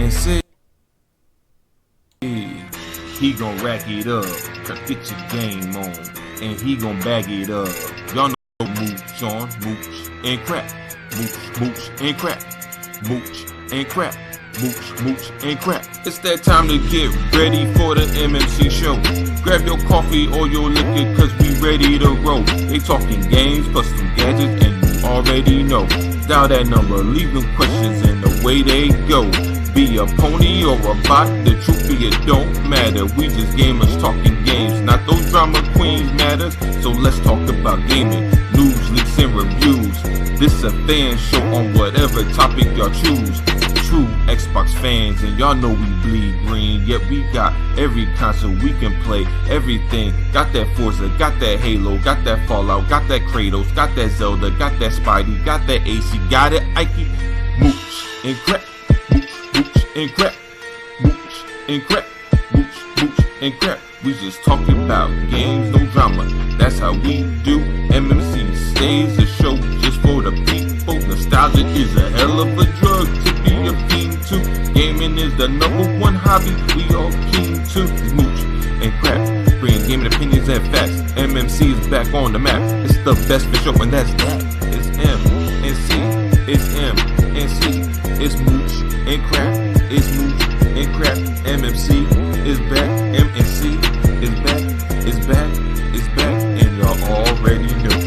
and say he gon' rack it up, get your game on, and he gon' bag it up. Y'all know Mooch on Mooch and Crap, Mooch and Crap, Mooch and Crap, Mooch and Crap. It's that time to get ready for the MMC show. Grab your coffee or your liquor, cause we ready to roll. They talking games, custom gadgets, and you already know. Dial that number, leave them questions, and away they go. Be a pony or a bot, the truth be it don't matter. We just gamers talking games, not those drama queens matters. So let's talk about gaming, news, leaks, and reviews. This a fan show on whatever topic y'all choose. True Xbox fans, and y'all know we bleed green. Yet we got every console we can play, everything. Got that Forza, got that Halo, got that Fallout, got that Kratos, got that Zelda, got that Spidey, got that AC, got it Ike, Mooch and Crap, Mooch and Crap, Mooch and Crap, Mooch and Crap. We just talking about games, no drama. That's how we do. MMC stays a show just for the people. Nostalgia is a hell of a drug to be a fiend to. Gaming is the #1 hobby we all keen to. Mooch and Crap, bringing gaming opinions and facts. MMC is back on the map. It's the best for show, and that's that. It's M and C. It's M and C. It's Mooch and Crap. It's Mooch and Crap. MMC is back. MMC is back. It's back. It's back. And y'all already know.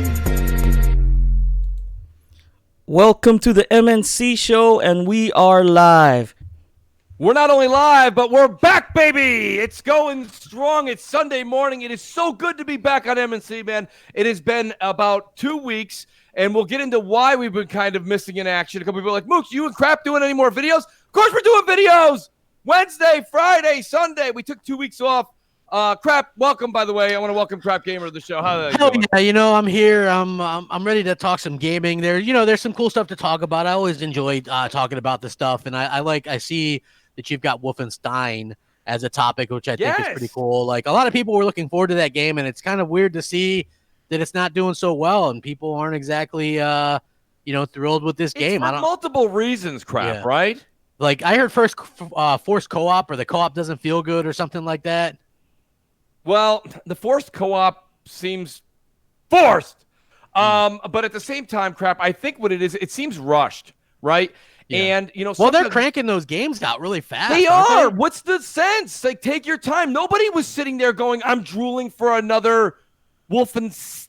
Welcome to the MNC show, and we are live. We're not only live, but we're back, baby! It's going strong. It's Sunday morning. It is so good to be back on MNC, man. It has been about 2 weeks, and we'll get into why we've been kind of missing in action. A couple people are like, Mooch, you and Crap doing any more videos? Of course we're doing videos! Wednesday, Friday, Sunday. We took 2 weeks off. Crap, welcome, by the way. I want to welcome CrapGamer to the show. How are you doing? Yeah, I'm here. I'm ready to talk some gaming. There's some cool stuff to talk about. I always enjoy talking about this stuff, and I see that you've got Wolfenstein as a topic, which I think is pretty cool. Like, a lot of people were looking forward to that game, and it's kind of weird to see that it's not doing so well, and people aren't exactly thrilled with this game. For multiple reasons, Crap, right? Like, I heard forced co-op, or the co-op doesn't feel good or something like that. Well, the forced co-op seems forced. But at the same time, Crap, I think what it is, it seems rushed, right? Yeah. And, they're cranking those games out really fast. They are. What's the sense? Like, take your time. Nobody was sitting there going, I'm drooling for another Wolfenstein.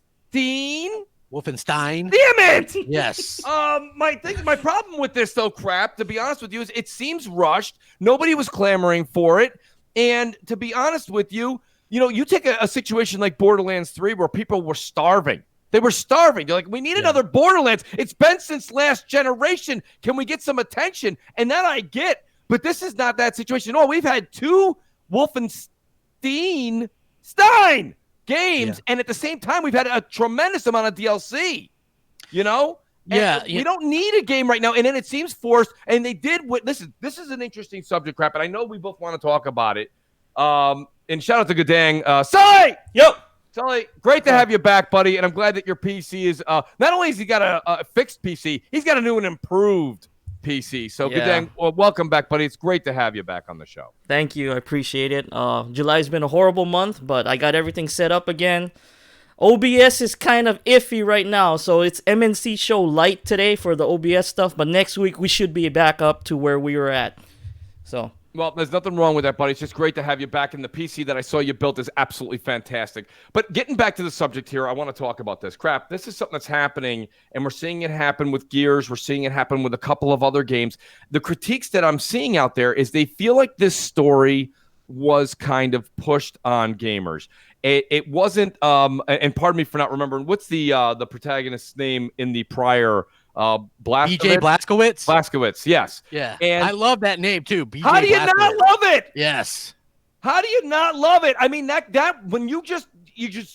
Damn it! Yes. My problem with this, though, Crap, to be honest with you, is it seems rushed. Nobody was clamoring for it. And to be honest with you, you take a situation like Borderlands 3 where people were starving. They were starving. They're like, we need another Borderlands. It's been since last generation. Can we get some attention? And that I get. But this is not that situation. No, we've had 2 Wolfenstein games. And at the same time, we've had a tremendous amount of DLC. And we don't need a game right now. And then it seems forced. And they did what this is an interesting subject, Crap. And I know we both want to talk about it. And shout out to Guddang. Sully! Yo! Sully, great to have you back, buddy. And I'm glad that your PC is not only has he got a fixed PC, he's got a new and improved PC. So Guddang, welcome back, buddy. It's great to have you back on the show. Thank you. I appreciate it. July's been a horrible month, but I got everything set up again. OBS is kind of iffy right now, so it's MNC show light today for the OBS stuff, but next week we should be back up to where we were at. So... Well, there's nothing wrong with that, buddy. It's just great to have you back. And the PC that I saw you built is absolutely fantastic. But getting back to the subject here, I want to talk about this. Crap, this is something that's happening, and we're seeing it happen with Gears. We're seeing it happen with a couple of other games. The critiques that I'm seeing out there is they feel like this story was kind of pushed on gamers. It wasn't, and pardon me for not remembering, what's the protagonist's name in the prior BJ Blazkowicz? Blazkowicz, yes. Yeah. And I love that name too. BJ how do you not love it? Yes. How do you not love it? I mean, that when you just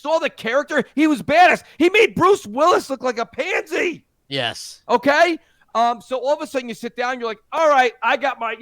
saw the character, he was badass. He made Bruce Willis look like a pansy. Yes. Okay? So all of a sudden you sit down, you're like, all right, I've got my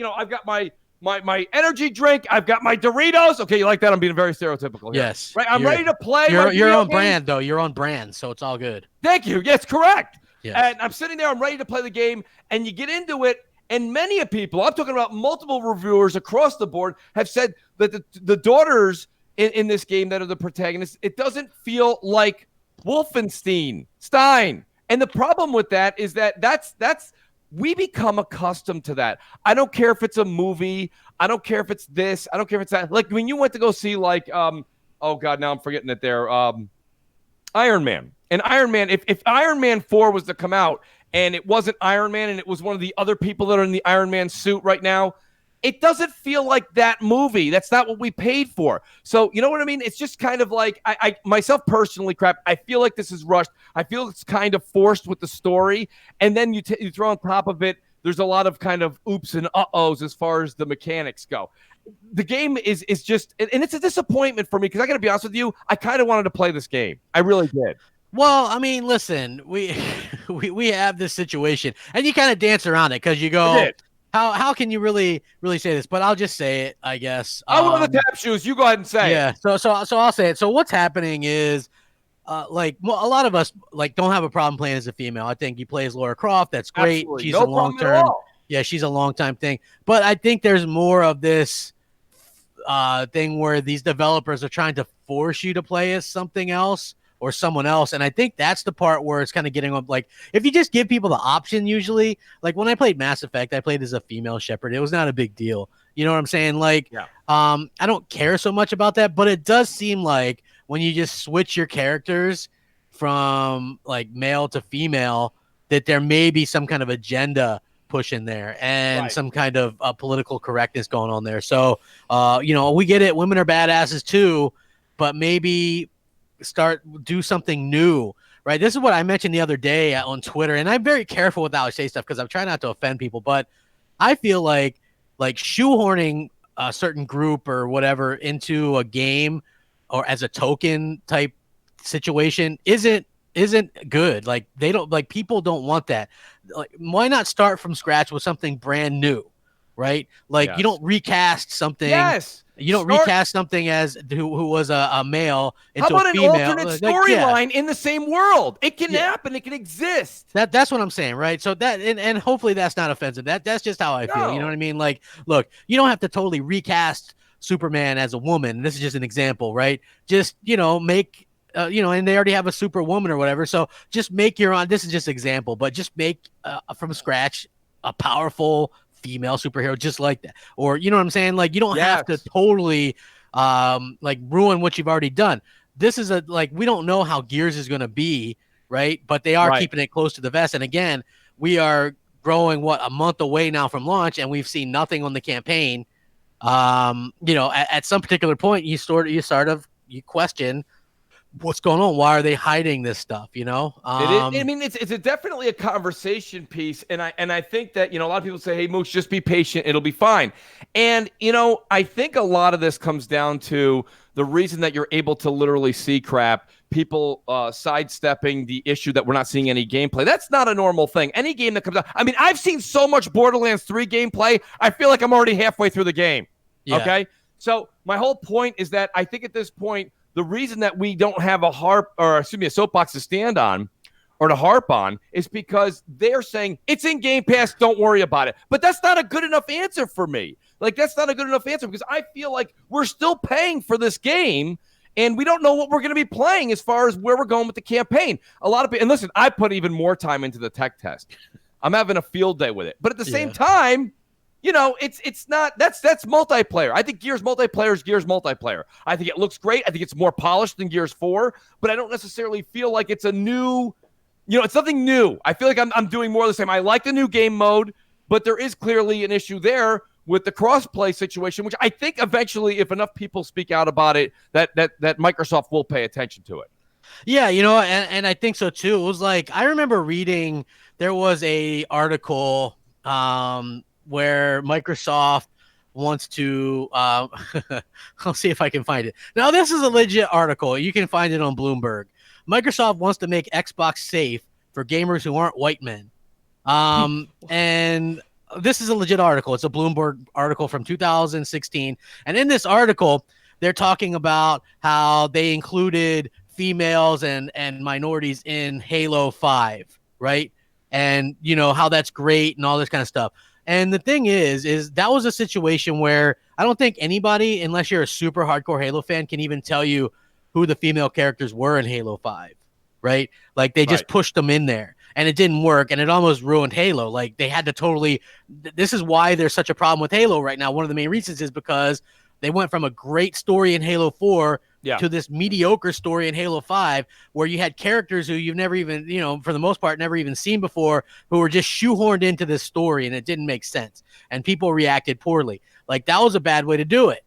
energy drink. I've got my Doritos. Okay, you like that? I'm being very stereotypical here. Yes. Right? I'm ready to play. You're on brand, though. You're on brand, so it's all good. Thank you. Yes, correct. Yes. And I'm sitting there. I'm ready to play the game. And you get into it, And many of people, I'm talking about multiple reviewers across the board, have said that the daughters in this game that are the protagonists, it doesn't feel like Wolfenstein. And the problem with that is that's we become accustomed to that. I don't care if it's a movie. I don't care if it's this. I don't care if it's that. Like when you went to go see like, oh God, now I'm forgetting it there. Iron Man. And Iron Man, if Iron Man 4 was to come out and it wasn't Iron Man and it was one of the other people that are in the Iron Man suit right now, it doesn't feel like that movie. That's not what we paid for. So, you know what I mean? It's just kind of like, I myself personally, Crap, I feel like this is rushed. I feel it's kind of forced with the story. And then you throw on top of it, there's a lot of kind of oops and uh-ohs as far as the mechanics go. The game is just, and it's a disappointment for me because I got to be honest with you, I kind of wanted to play this game. I really did. Well, I mean, listen, we have this situation, and you kind of dance around it because you go, how can you really say this? But I'll just say it, I guess. I want the tap shoes. You go ahead and say it. Yeah. So I'll say it. So what's happening is, a lot of us don't have a problem playing as a female. I think you play as Lara Croft. That's great. Absolutely. She's No a long term. Yeah, she's a long time thing. But I think there's more of this thing where these developers are trying to force you to play as something else or someone else. And I think that's the part where it's kind of getting up. Like, if you just give people the option, usually, like when I played Mass Effect, I played as a female Shepard. It was not a big deal. You know what I'm saying? Like, I don't care so much about that, but it does seem like when you just switch your characters from like male to female, that there may be some kind of agenda push in there and some kind of political correctness going on there. So, we get it. Women are badasses too, but maybe do something new, right? This is what I mentioned the other day on Twitter, and I'm very careful with how I say stuff because I'm trying not to offend people, but I feel like shoehorning a certain group or whatever into a game or as a token type situation isn't good. Like people don't want that. Like, why not start from scratch with something brand new, right? Like you don't recast something. You don't recast something as who was a male into How about a female. An alternate storyline in the same world? It can happen. It can exist. That's what I'm saying, right? So that and hopefully that's not offensive. That's just how I feel. You know what I mean? Like, look, you don't have to totally recast Superman as a woman. This is just an example, right? Just make. And they already have a Superwoman or whatever. So just make your own. This is just an example, but just make from scratch a powerful female superhero just like that. Or, you know what I'm saying? Like, you don't have to totally ruin what you've already done. This is we don't know how Gears is going to be, right? But they are keeping it close to the vest. And again, we are growing a month away now from launch, and we've seen nothing on the campaign. At some particular point, you question what's going on. Why are they hiding this stuff? It's definitely a conversation piece, and I think that a lot of people say, "Hey, Mooch, just be patient; it'll be fine." And I think a lot of this comes down to the reason that you're able to literally see people sidestepping the issue that we're not seeing any gameplay. That's not a normal thing. Any game that comes out, I mean, I've seen so much Borderlands 3 gameplay. I feel like I'm already halfway through the game. Yeah. Okay, so my whole point is that I think at this point, the reason that we don't have a soapbox to stand on or to harp on is because they're saying it's in Game Pass, don't worry about it. But that's not a good enough answer for me. Like, that's not a good enough answer because I feel like we're still paying for this game and we don't know what we're going to be playing as far as where we're going with the campaign. A lot of people, and listen, I put even more time into the tech test. I'm having a field day with it. But at the same time, it's not, that's multiplayer. I think Gears multiplayer is Gears multiplayer. I think it looks great. I think it's more polished than Gears 4, but I don't necessarily feel like it's a new, it's something new. I feel like I'm doing more of the same. I like the new game mode, but there is clearly an issue there with the crossplay situation, which I think eventually, if enough people speak out about it, that Microsoft will pay attention to it. Yeah, and I think so too. It was like, I remember reading, there was a article, where Microsoft wants to I'll see if I can find it. Now, this is a legit article. You can find it on Bloomberg. Microsoft wants to make Xbox safe for gamers who aren't white men. And this is a legit article. It's a Bloomberg article from 2016. And in this article, they're talking about how they included females and minorities in Halo 5, right? And, how that's great and all this kind of stuff. And the thing is that was a situation where I don't think anybody, unless you're a super hardcore Halo fan, can even tell you who the female characters were in Halo 5, right? Like they just pushed them in there and it didn't work and it almost ruined Halo. Like they had to totally, this is why there's such a problem with Halo right now. One of the main reasons is because they went from a great story in Halo 4 to this mediocre story in Halo 5, where you had characters who you've never even, for the most part, never even seen before, who were just shoehorned into this story, and it didn't make sense. And people reacted poorly. Like, that was a bad way to do it.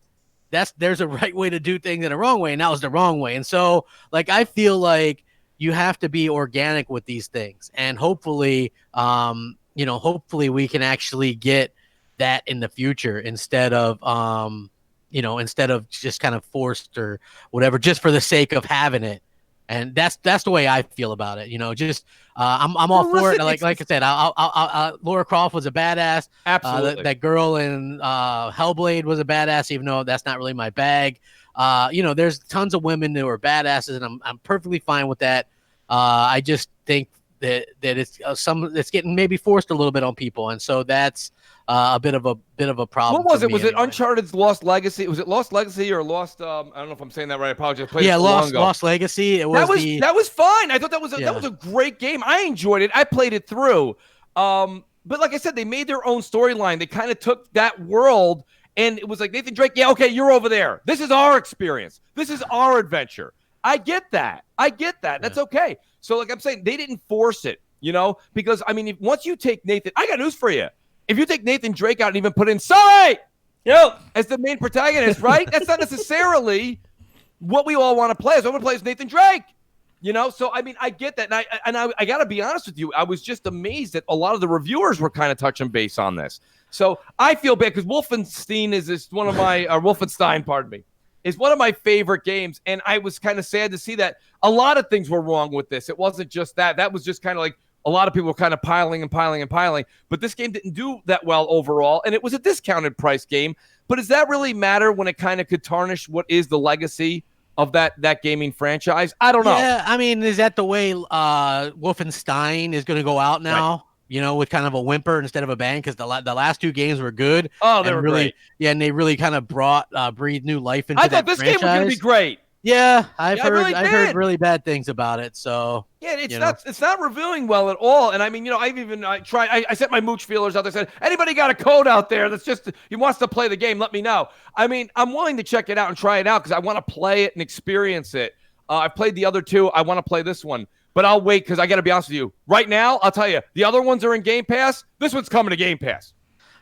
There's a right way to do things and a wrong way, and that was the wrong way. And so, like, I feel like you have to be organic with these things. And hopefully, hopefully we can actually get that in the future instead of just kind of forced or whatever, just for the sake of having it. And that's the way I feel about it. I'm all for it. Like I said, Lara Croft was a badass. Absolutely. That girl in Hellblade was a badass, even though that's not really my bag. There's tons of women who are badasses, and I'm perfectly fine with that. I just think that it's getting maybe forced a little bit on people, and so that's a bit of a problem. What was it? Was it anyway. Uncharted's Lost Legacy? Was it Lost Legacy or Lost? I don't know if I'm saying that right. I apologize. Lost Legacy. It was that was fine. I thought that was a great game. I enjoyed it. I played it through. But like I said, they made their own storyline. They kind of took that world, and it was like, Nathan Drake, yeah, okay, you're over there. This is our experience. This is our adventure. I get that. That's okay. So like I'm saying, they didn't force it, because I mean, once you take Nathan, I got news for you. If you take Nathan Drake out and even put in SULLY as the main protagonist, right? That's not necessarily what we all want to play. I want to play as Nathan Drake, So I mean, I get that, and I got to be honest with you. I was just amazed that a lot of the reviewers were kind of touching base on this. So I feel bad because Wolfenstein is one of my Wolfenstein, pardon me, is one of my favorite games, and I was kind of sad to see that a lot of things were wrong with this. It wasn't just that. That was just kind of like, a lot of people were kind of piling, but this game didn't do that well overall, and it was a discounted price game. But does that really matter when it kind of could tarnish what is the legacy of that gaming franchise? I don't know. Yeah, I mean, is that the way Wolfenstein is going to go out now? Right. With kind of a whimper instead of a bang, because the last two games were good. Oh, they were really great. Yeah, and they really kind of breathed new life into that I thought this franchise. game was going to be great. Yeah, I've heard really bad things about it. So yeah, it's not reviewing well at all. And I mean, I sent my Mooch feelers out there. Said, anybody got a code out there that's just he wants to play the game? Let me know. I mean, I'm willing to check it out and try it out because I want to play it and experience it. I've played the other two. I want to play this one, but I'll wait because I got to be honest with you. Right now, I'll tell you, the other ones are in Game Pass. This one's coming to Game Pass.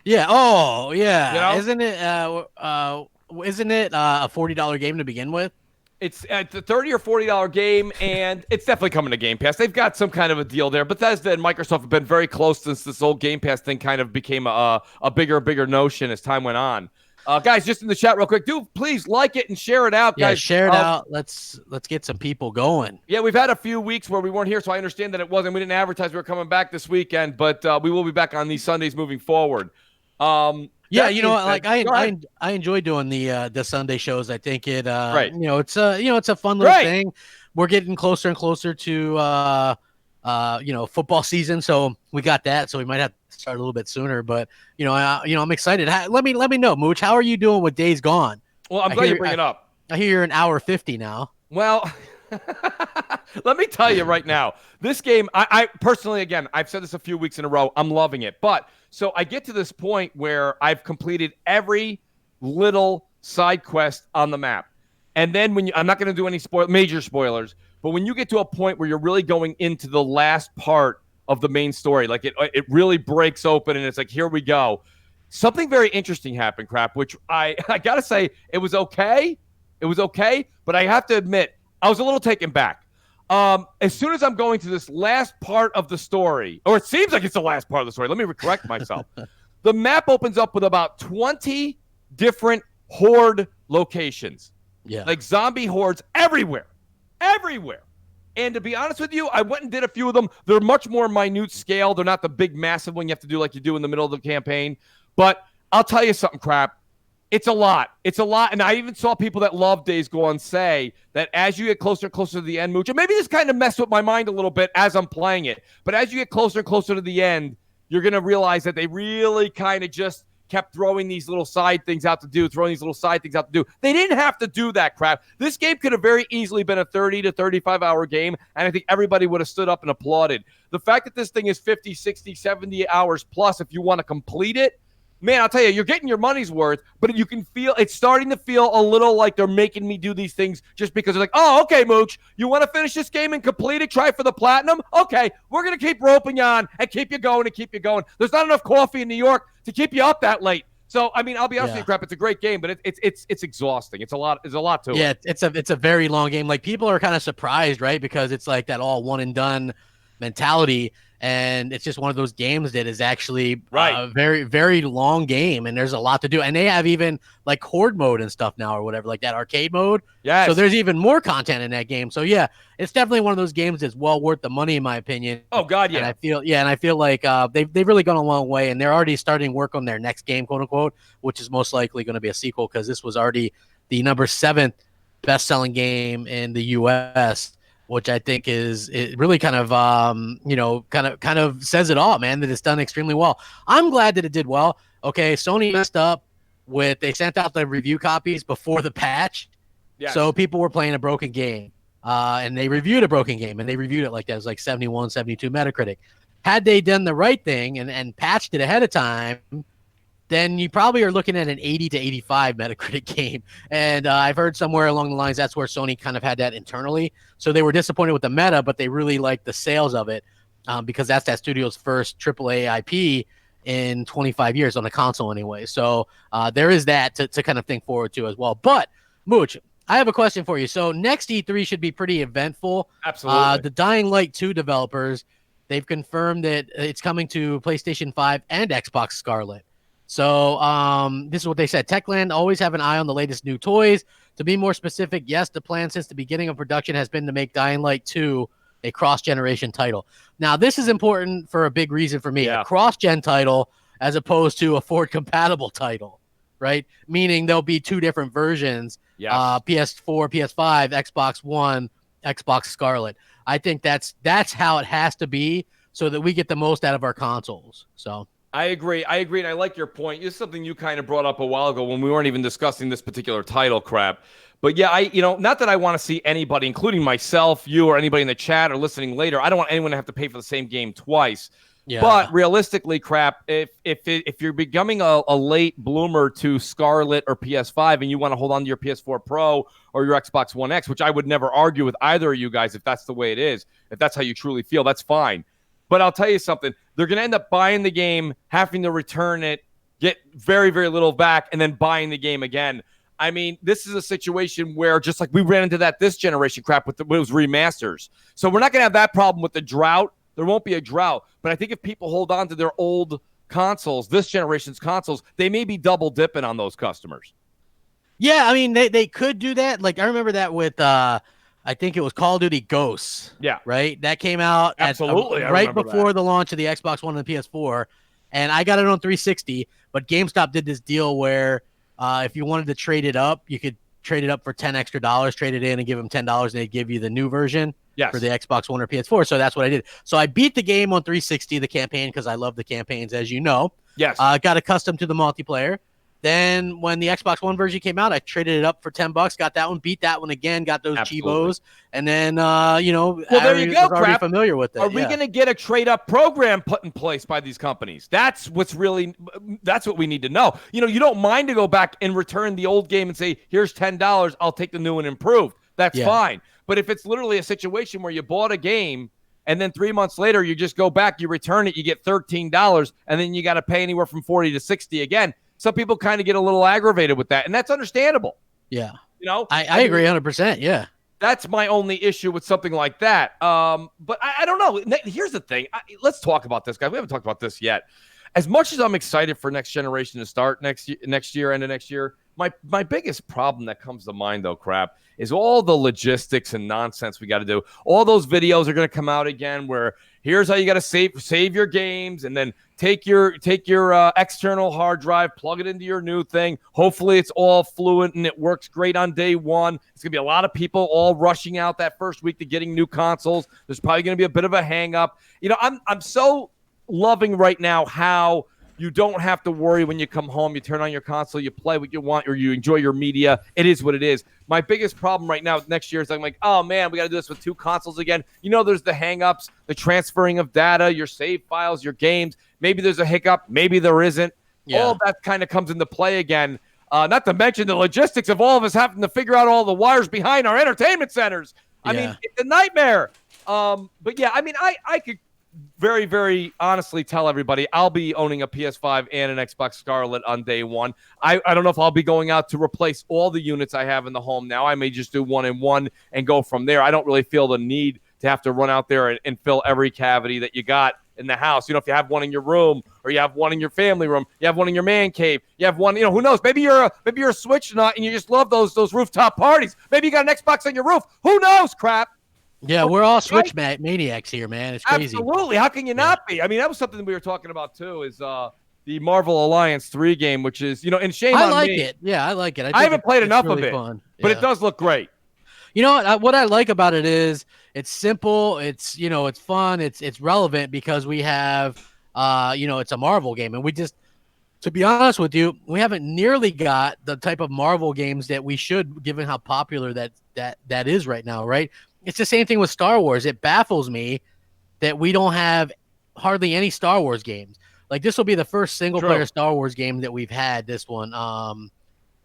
Yeah. Oh, yeah. Isn't it a $40 game to begin with? It's a $30 or $40 game, and it's definitely coming to Game Pass. They've got some kind of a deal there. Bethesda and Microsoft have been very close since this whole Game Pass thing kind of became a bigger notion as time went on. Guys, just in the chat real quick, do please like it and share it out, guys. Yeah, share it out. Let's get some people going. Yeah, we've had a few weeks where we weren't here, so I understand that we didn't advertise we were coming back this weekend, but we will be back on these Sundays moving forward. Yeah, I enjoy doing the Sunday shows. I think it it's a fun little thing. We're getting closer and closer to football season, so we got that. So we might have to start a little bit sooner, but I'm excited. Let me know, Mooch. How are you doing with Days Gone? Well, I'm glad you bring it up. I hear you're an hour 50 now. Well, let me tell you right now, this game, I personally, again, I've said this a few weeks in a row, I'm loving it. But so I get to this point where I've completed every little side quest on the map. And then I'm not going to do any major spoilers, but when you get to a point where you're really going into the last part of the main story, like it really breaks open and it's like, here we go. Something very interesting happened, Crap, which I got to say, it was okay. It was okay, but I have to admit, I was a little taken back. As soon as I'm going to this last part of the story, or it seems like it's the last part of the story, let me correct myself. The map opens up with about 20 different horde locations. Yeah. Like zombie hordes everywhere. And to be honest with you, I went and did a few of them. They're much more minute scale. They're not the big, massive one you have to do like you do in the middle of the campaign. But I'll tell you something, Crap. It's a lot. And I even saw people that love Days Gone say that as you get closer and closer to the end, Mooch, and maybe this kind of messed with my mind a little bit as I'm playing it, but as you get closer and closer to the end, you're going to realize that they really kind of just kept throwing these little side things out to do. They didn't have to do that crap. This game could have very easily been a 30 to 35-hour game, and I think everybody would have stood up and applauded. The fact that this thing is 50, 60, 70 hours plus if you want to complete it, man, I'll tell you, you're getting your money's worth, but you can feel it's starting to feel a little like they're making me do these things just because they're like, oh, okay, Mooch, you want to finish this game and complete it? Try for the platinum? Okay, we're going to keep roping you on and keep you going and keep you going. There's not enough coffee in New York to keep you up that late. So, I mean, I'll be honest with you, Crap, it's a great game, but it's exhausting. It's a lot to it. Yeah, it's a very long game. Like, people are kind of surprised, right? Because it's like that all one and done mentality. And it's just one of those games that is actually a very, very long game, and there's a lot to do. And they have even like horde mode and stuff now, or whatever, like that arcade mode. Yeah. So there's even more content in that game. So yeah, it's definitely one of those games that's well worth the money, in my opinion. Oh God, yeah. And I feel like they've really gone a long way, and they're already starting work on their next game, quote unquote, which is most likely going to be a sequel, because this was already the number 7th best-selling game in the U.S., which I think it really kind of kind of says it all, man, that it's done extremely well. I'm glad that it did well. Okay, Sony messed up they sent out the review copies before the patch. Yes. So people were playing a broken game. And they reviewed a broken game, and they reviewed it like that. It was like 71, 72 Metacritic. Had they done the right thing and patched it ahead of time, then you probably are looking at an 80 to 85 Metacritic game. And I've heard somewhere along the lines that's where Sony kind of had that internally. So they were disappointed with the meta, but they really liked the sales of it because that's that studio's first AAA IP in 25 years on the console anyway. So there is that to kind of think forward to as well. But, Mooch, I have a question for you. So next E3 should be pretty eventful. Absolutely. The Dying Light 2 developers, they've confirmed that it's coming to PlayStation 5 and Xbox Scarlett. So this is what they said. Techland always have an eye on the latest new toys. To be more specific, yes, the plan since the beginning of production has been to make Dying Light 2 a cross-generation title. Now, this is important for a big reason for me. Yeah. A cross-gen title as opposed to a forward-compatible title, right? Meaning there'll be 2 different versions, yes. PS4, PS5, Xbox One, Xbox Scarlett. I think that's how it has to be so that we get the most out of our consoles. So I agree, and I like your point. This is something you kind of brought up a while ago when we weren't even discussing this particular title, Crap. But yeah, not that I want to see anybody, including myself, you, or anybody in the chat or listening later. I don't want anyone to have to pay for the same game twice. Yeah. But realistically, Crap, if you're becoming a late bloomer to Scarlett or PS5 and you want to hold on to your PS4 Pro or your Xbox One X, which I would never argue with either of you guys if that's the way it is, if that's how you truly feel, that's fine. But I'll tell you something. They're going to end up buying the game, having to return it, get very, very little back, and then buying the game again. I mean, this is a situation where just like we ran into this generation, Crap, with those remasters. So we're not going to have that problem with the drought. There won't be a drought. But I think if people hold on to their old consoles, this generation's consoles, they may be double dipping on those customers. Yeah, I mean, they could do that. Like, I remember that with I think it was Call of Duty Ghosts. Yeah. Right? That came out right before the launch of the Xbox One and the PS4. And I got it on 360, but GameStop did this deal where if you wanted to trade it up, you could trade it up for $10 extra, trade it in and give them $10, and they'd give you the new version for the Xbox One or PS4. So that's what I did. So I beat the game on 360, the campaign, because I love the campaigns, as you know. Yes. Got accustomed to the multiplayer. Then when the Xbox One version came out, I traded it up for $10, got that one, beat that one again, got those Chivos, and then well, there you go, Crap. Familiar with it. Are we going to get a trade-up program put in place by these companies? That's what we need to know. You don't mind to go back and return the old game and say, here's $10, I'll take the new and improved. That's fine. But if it's literally a situation where you bought a game and then 3 months later you just go back, you return it, you get $13, and then you got to pay anywhere from $40 to $60 again. Some people kind of get a little aggravated with that, and that's understandable. Yeah. I agree 100%. Yeah. That's my only issue with something like that. But I don't know. Here's the thing. Let's talk about this, guys. We haven't talked about this yet. As much as I'm excited for next generation to start next year, end of next year, my biggest problem that comes to mind, though, Crap, is all the logistics and nonsense we got to do. All those videos are going to come out again where here's how you got to save your games, and then take your external hard drive, plug it into your new thing. Hopefully it's all fluent and it works great on day one. It's going to be a lot of people all rushing out that first week to getting new consoles. There's probably going to be a bit of a hang up. I'm so loving right now how you don't have to worry when you come home. You turn on your console, you play what you want, or you enjoy your media. It is what it is. My biggest problem right now next year is I'm like, oh, man, we got to do this with 2 consoles again. You know, there's the hang-ups, the transferring of data, your save files, your games. Maybe there's a hiccup. Maybe there isn't. Yeah. All that kind of comes into play again. Not to mention the logistics of all of us having to figure out all the wires behind our entertainment centers. I mean, it's a nightmare. But, yeah, I mean, I could very, very honestly tell everybody I'll be owning a PS5 and an Xbox Scarlett on day one. I don't know if I'll be going out to replace all the units I have in the home now. I may just do 1 and 1 and go from there. I don't really feel the need to have to run out there and fill every cavity that you got in the house. You know, if you have one in your room or you have one in your family room, you have one in your man cave, you have one, you know, who knows? Maybe you're a Switch nut and you just love those rooftop parties. Maybe you got an Xbox on your roof. Who knows, crap? Yeah, we're all Switch maniacs here, man. It's crazy. Absolutely. How can you not be? I mean, that was something we were talking about too, is the Marvel Alliance 3 game, which is, you know, and shame on me. I like it. Yeah, I like it. I haven't played enough of it, but it does look great. You know what I like about it is it's simple. It's, you know, it's fun. It's relevant because we have, you know, it's a Marvel game, and we just, to be honest with you, we haven't nearly got the type of Marvel games that we should, given how popular that is right now, right? It's the same thing with Star Wars. It baffles me that we don't have hardly any Star Wars games. Like, this will be the first single-player Star Wars game that we've had, this one.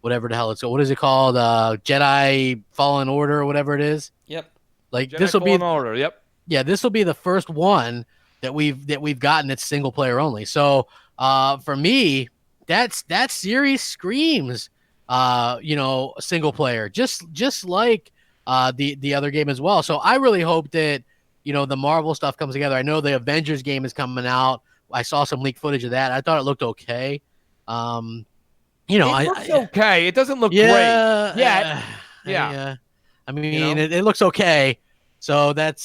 Whatever the hell it's called. What is it called? Jedi Fallen Order or whatever it is? Yep. Like, this will be Fallen Order, yep. Yeah, this will be the first one that we've gotten that's single-player only. So, for me, that series screams, you know, single-player. Just like the other game as well. So I really hope that, you know, the Marvel stuff comes together. I know the Avengers game is coming out. I saw some leaked footage of that. I thought it looked okay. You know, it looks okay. It doesn't look great. Yeah. I mean, you know? it looks okay. So that's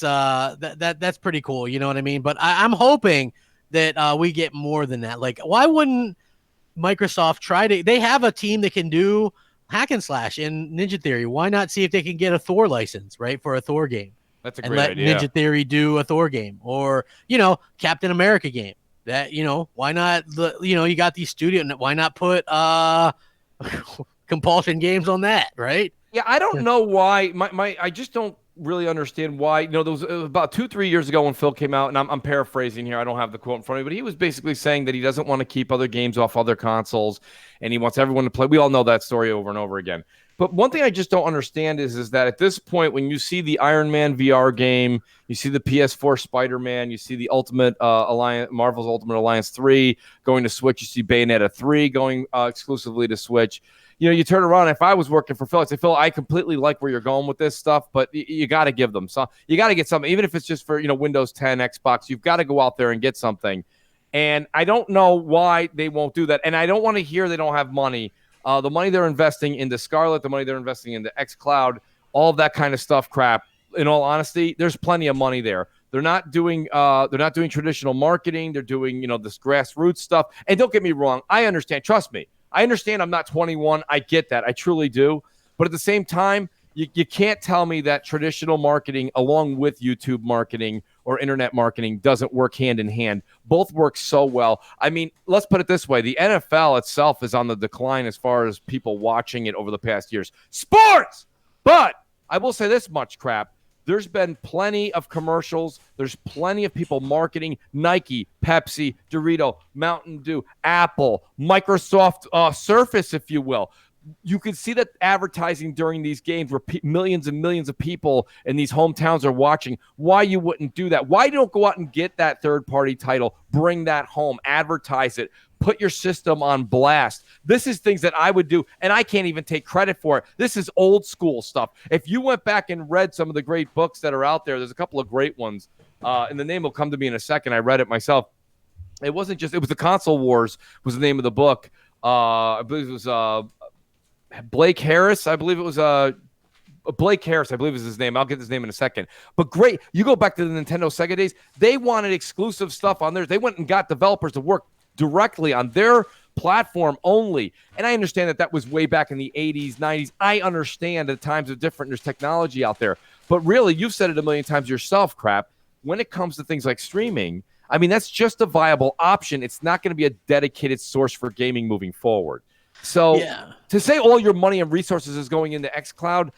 pretty cool. You know what I mean? But I'm hoping that we get more than that. Like, why wouldn't Microsoft try to? They have a team that can do hack and slash in Ninja Theory. Why not see if they can get a Thor license, right, for a Thor game? That's a great idea. Ninja Theory do a Thor game, or, you know, Captain America game. That, you know, why not? You know, you got these studio. Why not put compulsion games on that, right? Yeah, I don't know why. I just don't really understand why. You know, there was about 2-3 years ago when Phil came out, and I'm paraphrasing here. I don't have the quote in front of me, but he was basically saying that he doesn't want to keep other games off other consoles, and he wants everyone to play. We all know that story over and over again. But one thing I just don't understand is that at this point, when you see the Iron Man VR game, you see the PS4 Spider-Man, you see the Ultimate Alliance, Marvel's Ultimate Alliance 3 going to Switch, you see Bayonetta 3 going exclusively to Switch. You know, you turn around. If I was working for Phil, I'd say, Phil, I completely like where you're going with this stuff, but you got to give them some. You got to get something, even if it's just for, you know, Windows 10, Xbox. You've got to go out there and get something. And I don't know why they won't do that. And I don't want to hear they don't have money. The money they're investing into Scarlett, the money they're investing into XCloud, all of that kind of stuff, crap. In all honesty, there's plenty of money there. They're not doing traditional marketing. They're doing, you know, this grassroots stuff. And don't get me wrong, I understand. Trust me, I understand. I'm not 21. I get that. I truly do. But at the same time, you can't tell me that traditional marketing, along with YouTube marketing or internet marketing, doesn't work hand in hand. Both work so well. I mean, let's put it this way. The NFL itself is on the decline as far as people watching it over the past years. Sports! But I will say this much, crap. There's been plenty of commercials. There's plenty of people marketing Nike, Pepsi, Dorito, Mountain Dew, Apple, Microsoft Surface, if you will. You can see that advertising during these games where millions and millions of people in these hometowns are watching. Why you wouldn't do that? Why don't go out and get that third-party title, bring that home, advertise it, put your system on blast? This is things that I would do, and I can't even take credit for it. This is old school stuff. If you went back and read some of the great books that are out there, there's a couple of great ones, and the name will come to me in a second. I read it myself. It was the Console Wars was the name of the book. I believe it was Blake Harris. I believe it was Blake Harris, I believe is his name. I'll get his name in a second. But great. You go back to the Nintendo Sega days. They wanted exclusive stuff on theirs. They went and got developers to work directly on their platform only. And I understand that was way back in the 80s, 90s. I understand that times are different. There's technology out there. But really, you've said it a million times yourself, crap. When it comes to things like streaming, I mean, that's just a viable option. It's not going to be a dedicated source for gaming moving forward. So to say all your money and resources is going into XCloud,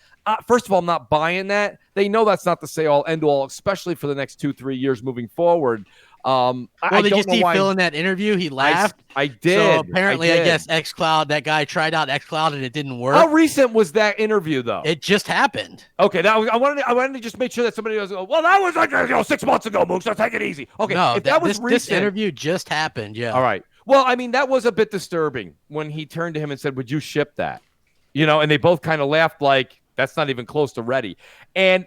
first of all, I'm not buying that. They know that's not the say-all, end-all, especially for the next 2-3 years moving forward. Well, did you see Phil in that interview? He laughed. I did. So apparently, I guess XCloud, that guy tried out XCloud and it didn't work. How recent was that interview, though? It just happened. Okay, I wanted to just make sure that somebody goes, well, that was like 6 months ago, Mooch, so take it easy. Okay, no, if that was this recent, interview just happened. Yeah. All right. Well, I mean, that was a bit disturbing when he turned to him and said, "Would you ship that?" And they both kind of laughed like, that's not even close to ready. And,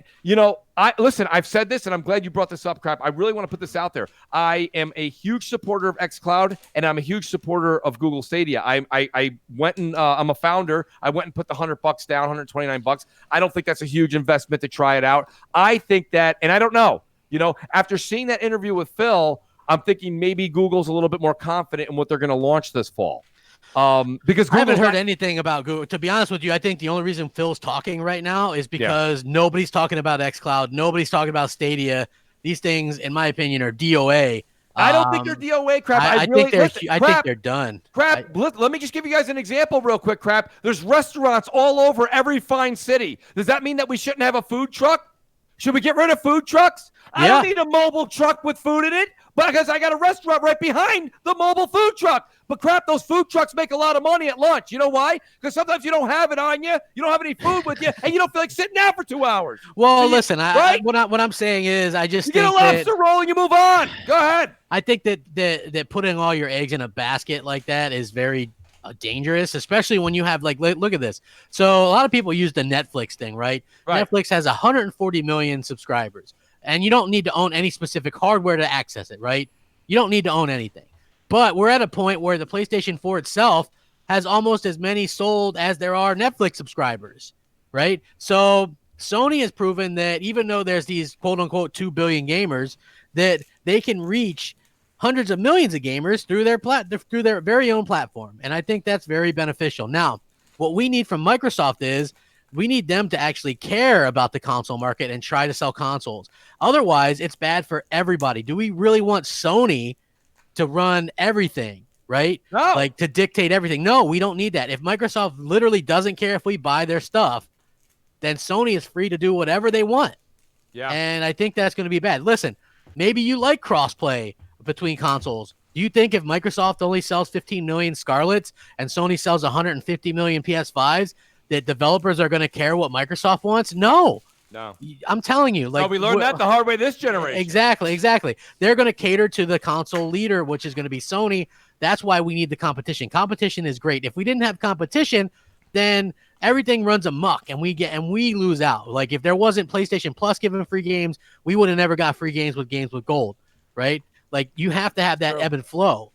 I've said this, and I'm glad you brought this up, Crap. I really want to put this out there. I am a huge supporter of XCloud, and I'm a huge supporter of Google Stadia. I went and I'm a founder. I went and put the $100 down, $129. I don't think that's a huge investment to try it out. I think that, and I don't know, after seeing that interview with Phil, I'm thinking maybe Google's a little bit more confident in what they're going to launch this fall. Because I haven't heard anything about Google. To be honest with you, I think the only reason Phil's talking right now is because nobody's talking about XCloud. Nobody's talking about Stadia. These things, in my opinion, are DOA. I don't think they're DOA, Crap. I think they're done. Crap, let me just give you guys an example real quick, Crap. There's restaurants all over every fine city. Does that mean that we shouldn't have a food truck? Should we get rid of food trucks? I don't need a mobile truck with food in it, because I got a restaurant right behind the mobile food truck. But Crap, those food trucks make a lot of money at lunch. You know why? Because sometimes you don't have it on you, you don't have any food with you, and you don't feel like sitting down for 2 hours. Well, listen, what I'm saying is, I just you get a lobster roll and you move on. Go ahead. I think that putting all your eggs in a basket like that is very dangerous, especially when you have look at this. So a lot of people use the Netflix thing, right? Netflix has 140 million subscribers, and you don't need to own any specific hardware to access it, right? You don't need to own anything. But we're at a point where the PlayStation 4 itself has almost as many sold as there are Netflix subscribers, right? So Sony has proven that even though there's these quote-unquote 2 billion gamers, that they can reach hundreds of millions of gamers through their very own platform. And I think that's very beneficial. Now, what we need from Microsoft is we need them to actually care about the console market and try to sell consoles. Otherwise, it's bad for everybody. Do we really want Sony to run everything, right? No. Like to dictate everything? No, we don't need that. If Microsoft literally doesn't care if we buy their stuff, then Sony is free to do whatever they want. Yeah. And I think that's going to be bad. Listen, maybe you like crossplay between consoles. Do you think if Microsoft only sells 15 million Scarletts and Sony sells 150 million PS5s, that developers are going to care what Microsoft wants? No. I'm telling you. We learned that the hard way this generation. Exactly. They're going to cater to the console leader, which is going to be Sony. That's why we need the competition. Competition is great. If we didn't have competition, then everything runs amok and we lose out. Like if there wasn't PlayStation Plus giving free games, we would have never got free games with gold, right? Like you have to have that ebb and flow.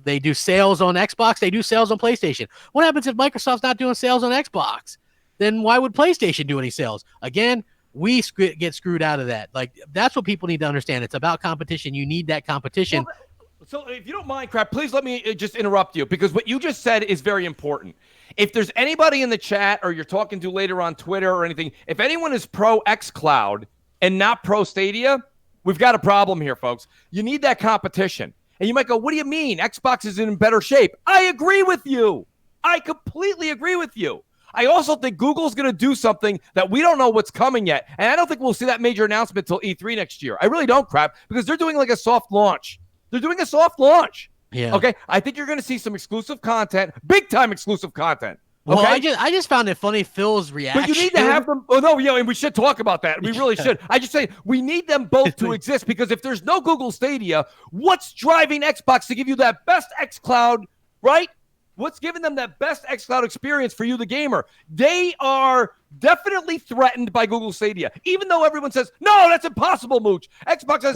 They do sales on Xbox, they do sales on PlayStation. What happens if Microsoft's not doing sales on Xbox? Then why would PlayStation do any sales? Again, we get screwed out of that. Like that's what people need to understand. It's about competition. You need that competition. Well, so if you don't mind, Crap, please let me just interrupt you because what you just said is very important. If there's anybody in the chat or you're talking to later on Twitter or anything, if anyone is pro XCloud and not pro Stadia, we've got a problem here, folks. You need that competition. And you might go, what do you mean? Xbox is in better shape. I agree with you. I completely agree with you. I also think Google's going to do something that we don't know what's coming yet. And I don't think we'll see that major announcement till E3 next year. I really don't, Crap, because they're doing like a soft launch. They're doing a soft launch. Yeah. Okay. I think you're going to see some exclusive content, big time exclusive content. Okay? Well, I just found it funny, Phil's reaction. But you need to have them. Oh, no, yeah, and we should talk about that. We really should. I just say we need them both to exist because if there's no Google Stadia, what's driving Xbox to give you that best xCloud, right? What's giving them that best xCloud experience for you, the gamer? They are definitely threatened by Google Stadia, even though everyone says, no, that's impossible, Mooch. Xbox has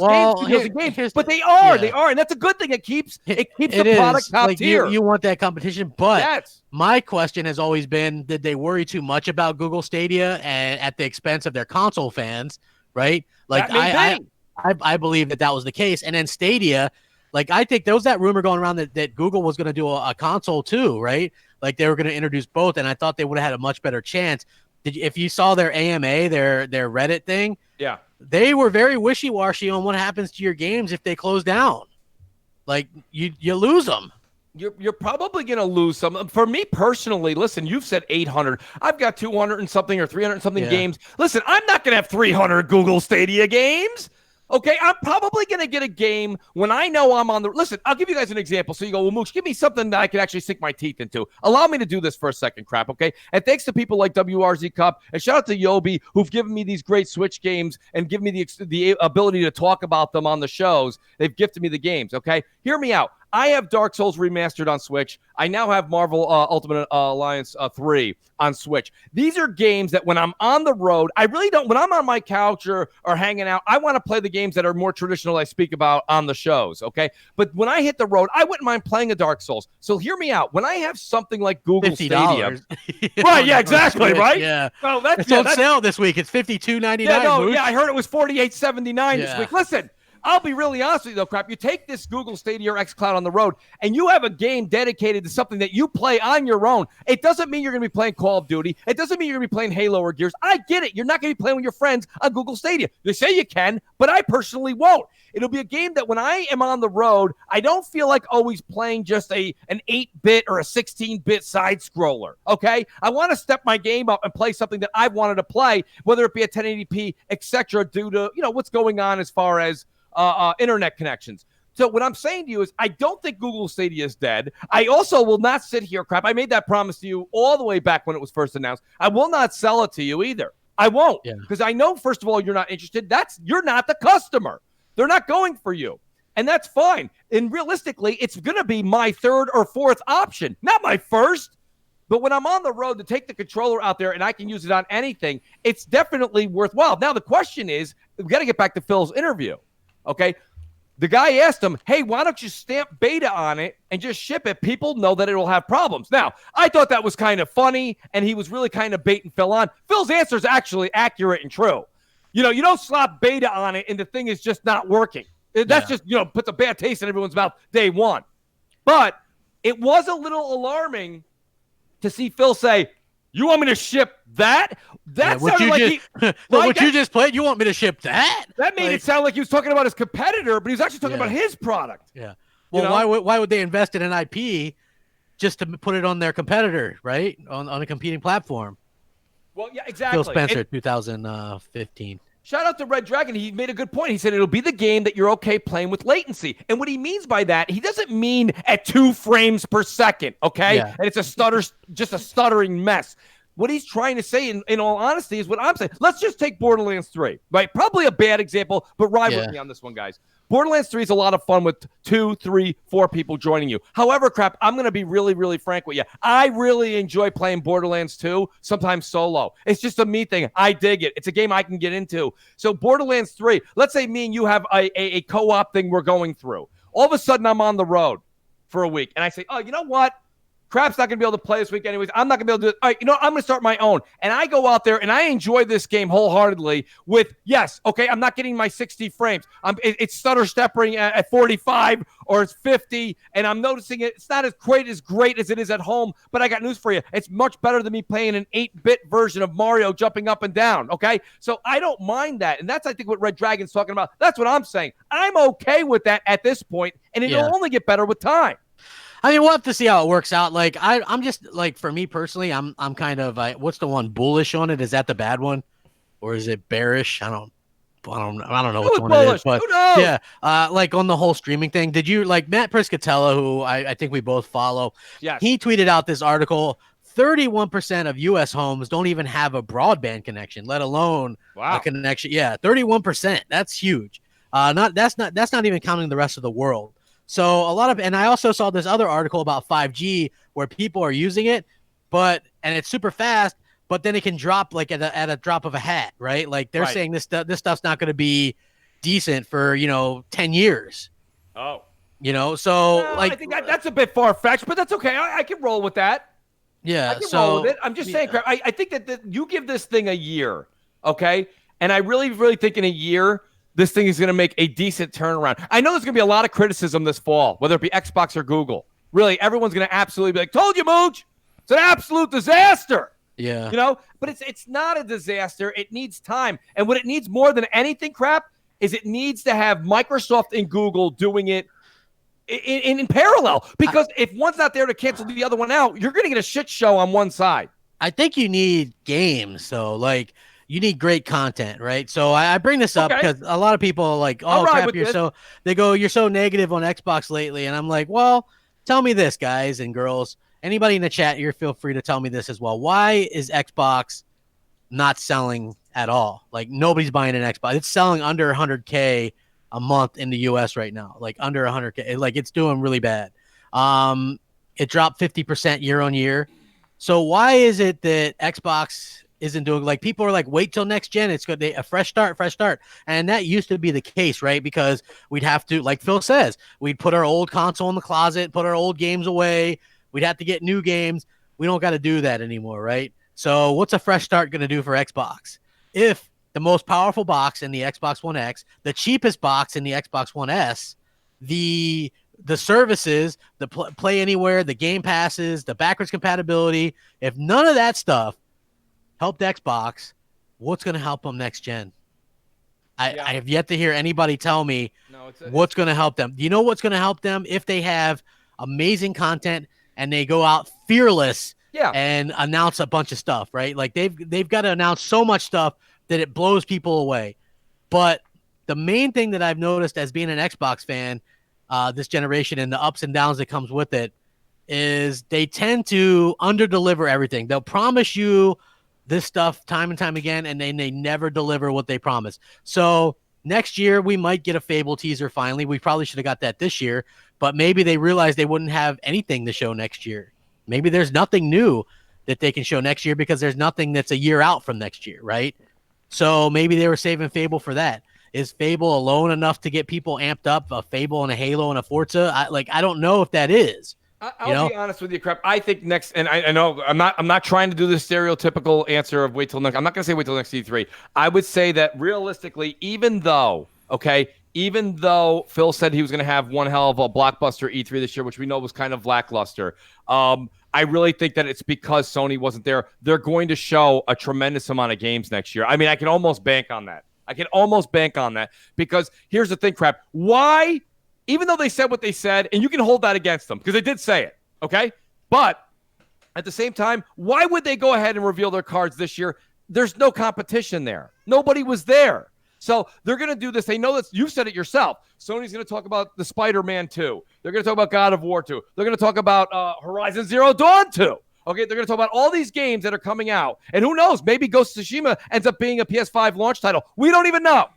games, but they are, and that's a good thing. It keeps the product top tier. You want that competition, but my question has always been, did they worry too much about Google Stadia and at the expense of their console fans, right? Like I believe that was the case, and then Stadia. Like, I think there was that rumor going around that Google was going to do a console too, right? Like, they were going to introduce both, and I thought they would have had a much better chance. if you saw their AMA, their Reddit thing, Yeah. they were very wishy-washy on what happens to your games if they close down. Like you lose them. You're probably going to lose some. For me personally, listen, you've said 800. I've got 200 and something or 300 and something games. Listen, I'm not going to have 300 Google Stadia games. Okay, I'm probably going to get a game when I know I'm on the... Listen, I'll give you guys an example. So you go, well, Mooch, give me something that I can actually sink my teeth into. Allow me to do this for a second, Crap, okay? And thanks to people like WRZ Cup, and shout out to Yobi, who've given me these great Switch games and given me the ability to talk about them on the shows. They've gifted me the games, okay? Hear me out. I have Dark Souls Remastered on Switch. I now have Marvel Ultimate Alliance 3 on Switch. These are games that when I'm on the road, I really don't, when I'm on my couch or hanging out, I want to play the games that are more traditional I speak about on the shows, okay? But when I hit the road, I wouldn't mind playing a Dark Souls. So hear me out. When I have something like Google Stadia. Right, yeah, exactly, right? Yeah. Well, it's on sale this week. It's $52.99. Yeah, I heard it was $48.79 this week. Listen. I'll be really honest with you, though, Crap. You take this Google Stadia or XCloud on the road, and you have a game dedicated to something that you play on your own. It doesn't mean you're going to be playing Call of Duty. It doesn't mean you're going to be playing Halo or Gears. I get it. You're not going to be playing with your friends on Google Stadia. They say you can, but I personally won't. It'll be a game that when I am on the road, I don't feel like always playing just an 8-bit or a 16-bit side scroller, okay? I want to step my game up and play something that I've wanted to play, whether it be a 1080p, etc., due to, what's going on as far as internet connections. So what I'm saying to you is I don't think Google Stadia is dead. I also will not sit here, Crap. I made that promise to you all the way back when it was first announced. I will not sell it to you either. I won't. Because I know, first of all, you're not interested. You're not the customer. They're not going for you. And that's fine. And realistically, it's going to be my third or fourth option, not my first. But when I'm on the road to take the controller out there and I can use it on anything, it's definitely worthwhile. Now, the question is, we've got to get back to Phil's interview. Okay, the guy asked him, hey, why don't you stamp beta on it and just ship it? People know that it'll have problems. Now, I thought that was kind of funny, and he was really kind of baiting Phil on. Phil's answer is actually accurate and true. You don't slap beta on it, and the thing is just not working. That's just, puts a bad taste in everyone's mouth day one. But it was a little alarming to see Phil say, you want me to ship that? That sounded like what you just played, you want me to ship that? That made it sound like he was talking about his competitor, but he was actually talking about his product. Yeah. Well, why would they invest in an IP just to put it on their competitor, right? On a competing platform. Well, yeah, exactly. Phil Spencer, 2015. Shout out to Red Dragon. He made a good point. He said it'll be the game that you're okay playing with latency. And what he means by that, he doesn't mean at 2 frames per second, okay? Yeah. And it's just a stuttering mess. What he's trying to say, in all honesty, is what I'm saying. Let's just take Borderlands 3, right? Probably a bad example, but ride with me on this one, guys. Borderlands 3 is a lot of fun with 2, 3, 4 people joining you. However, Crap, I'm going to be really, really frank with you. I really enjoy playing Borderlands 2, sometimes solo. It's just a me thing. I dig it. It's a game I can get into. So Borderlands 3, let's say me and you have a co-op thing we're going through. All of a sudden, I'm on the road for a week, and I say, oh, you know what? Crap's not going to be able to play this week anyways. I'm not going to be able to do it. All right, I'm going to start my own. And I go out there and I enjoy this game wholeheartedly with, yes, okay, I'm not getting my 60 frames. It's stutter-steppering at 45 or it's 50, and I'm noticing it's not as great as it is at home, but I got news for you. It's much better than me playing an 8-bit version of Mario jumping up and down, okay? So I don't mind that, and that's, I think, what Red Dragon's talking about. That's what I'm saying. I'm okay with that at this point, and it'll only get better with time. I mean, we'll have to see how it works out. Like, I'm just like, for me personally, I'm kind of what's the one, bullish on it? Is that the bad one, or is it bearish? I don't know which one it is. But who knows? like on the whole streaming thing. Did you like Matt Priscatella, who I think we both follow? Yes. He tweeted out this article. 31% of U.S. homes don't even have a broadband connection, let alone a connection. Yeah, 31%. That's huge. That's not even counting the rest of the world. So and I also saw this other article about 5G where people are using it, and it's super fast, but then it can drop like at a drop of a hat, right? Like they're saying this stuff's not going to be decent for 10 years. Oh, I think that's a bit far fetched, but that's okay. I can roll with that. Yeah, I can roll with it. I'm just saying, Crap. I think that you give this thing a year, okay? And I really, really think in a year, this thing is going to make a decent turnaround. I know there's going to be a lot of criticism this fall, whether it be Xbox or Google. Really, everyone's going to absolutely be like, told you, Mooch, it's an absolute disaster. Yeah. You know, but it's not a disaster. It needs time. And what it needs more than anything, Crap, is it needs to have Microsoft and Google doing it in parallel. Because if one's not there to cancel the other one out, you're going to get a shit show on one side. I think you need games, so like you need great content, right? So I bring this up because a lot of people are like, oh crap, you're so negative on Xbox lately. And I'm like, well, tell me this, guys and girls. Anybody in the chat, you feel free to tell me this as well. Why is Xbox not selling at all? Like nobody's buying an Xbox. It's selling under 100K a month in the US right now, like under 100K. Like it's doing really bad. It dropped 50% year on year. So why is it that Xbox isn't doing, like, people are like, wait till next gen, it's good, a fresh start. And that used to be the case, right? Because we'd have to, like Phil says, we'd put our old console in the closet, put our old games away. We'd have to get new games. We don't got to do that anymore, right? So what's a fresh start going to do for Xbox? If the most powerful box in the Xbox One X, the cheapest box in the Xbox One S, the services, the play anywhere, the game passes, the backwards compatibility, if none of that stuff helped Xbox, what's going to help them next gen? I have yet to hear anybody tell me what's going to help them. You know what's going to help them? If they have amazing content and they go out fearless and announce a bunch of stuff, right? Like they've got to announce so much stuff that it blows people away. But the main thing that I've noticed as being an Xbox fan this generation and the ups and downs that comes with it is they tend to under-deliver everything. They'll promise you this stuff time and time again, and then they never deliver what they promise. So next year, we might get a Fable teaser finally. We probably should have got that this year, but maybe they realized they wouldn't have anything to show next year. Maybe there's nothing new that they can show next year because there's nothing that's a year out from next year, right? So maybe they were saving Fable for that. Is Fable alone enough to get people amped up? A Fable and a Halo and a Forza? I don't know if that is. I'll be honest with you, Crap. I think next, and I know I'm not trying to do the stereotypical answer of wait till next. I'm not going to say wait till next E3. I would say that realistically, even though Phil said he was going to have one hell of a blockbuster E3 this year, which we know was kind of lackluster, I really think that it's because Sony wasn't there. They're going to show a tremendous amount of games next year. I mean, I can almost bank on that. Because here's the thing, Crap. Why, even though they said what they said, and you can hold that against them, because they did say it, okay? But at the same time, why would they go ahead and reveal their cards this year? There's no competition there. Nobody was there. So they're going to do this. They know that. You've said it yourself. Sony's going to talk about the Spider-Man 2. They're going to talk about God of War 2. They're going to talk about Horizon Zero Dawn 2. Okay, they're going to talk about all these games that are coming out. And who knows, maybe Ghost of Tsushima ends up being a PS5 launch title. We don't even know.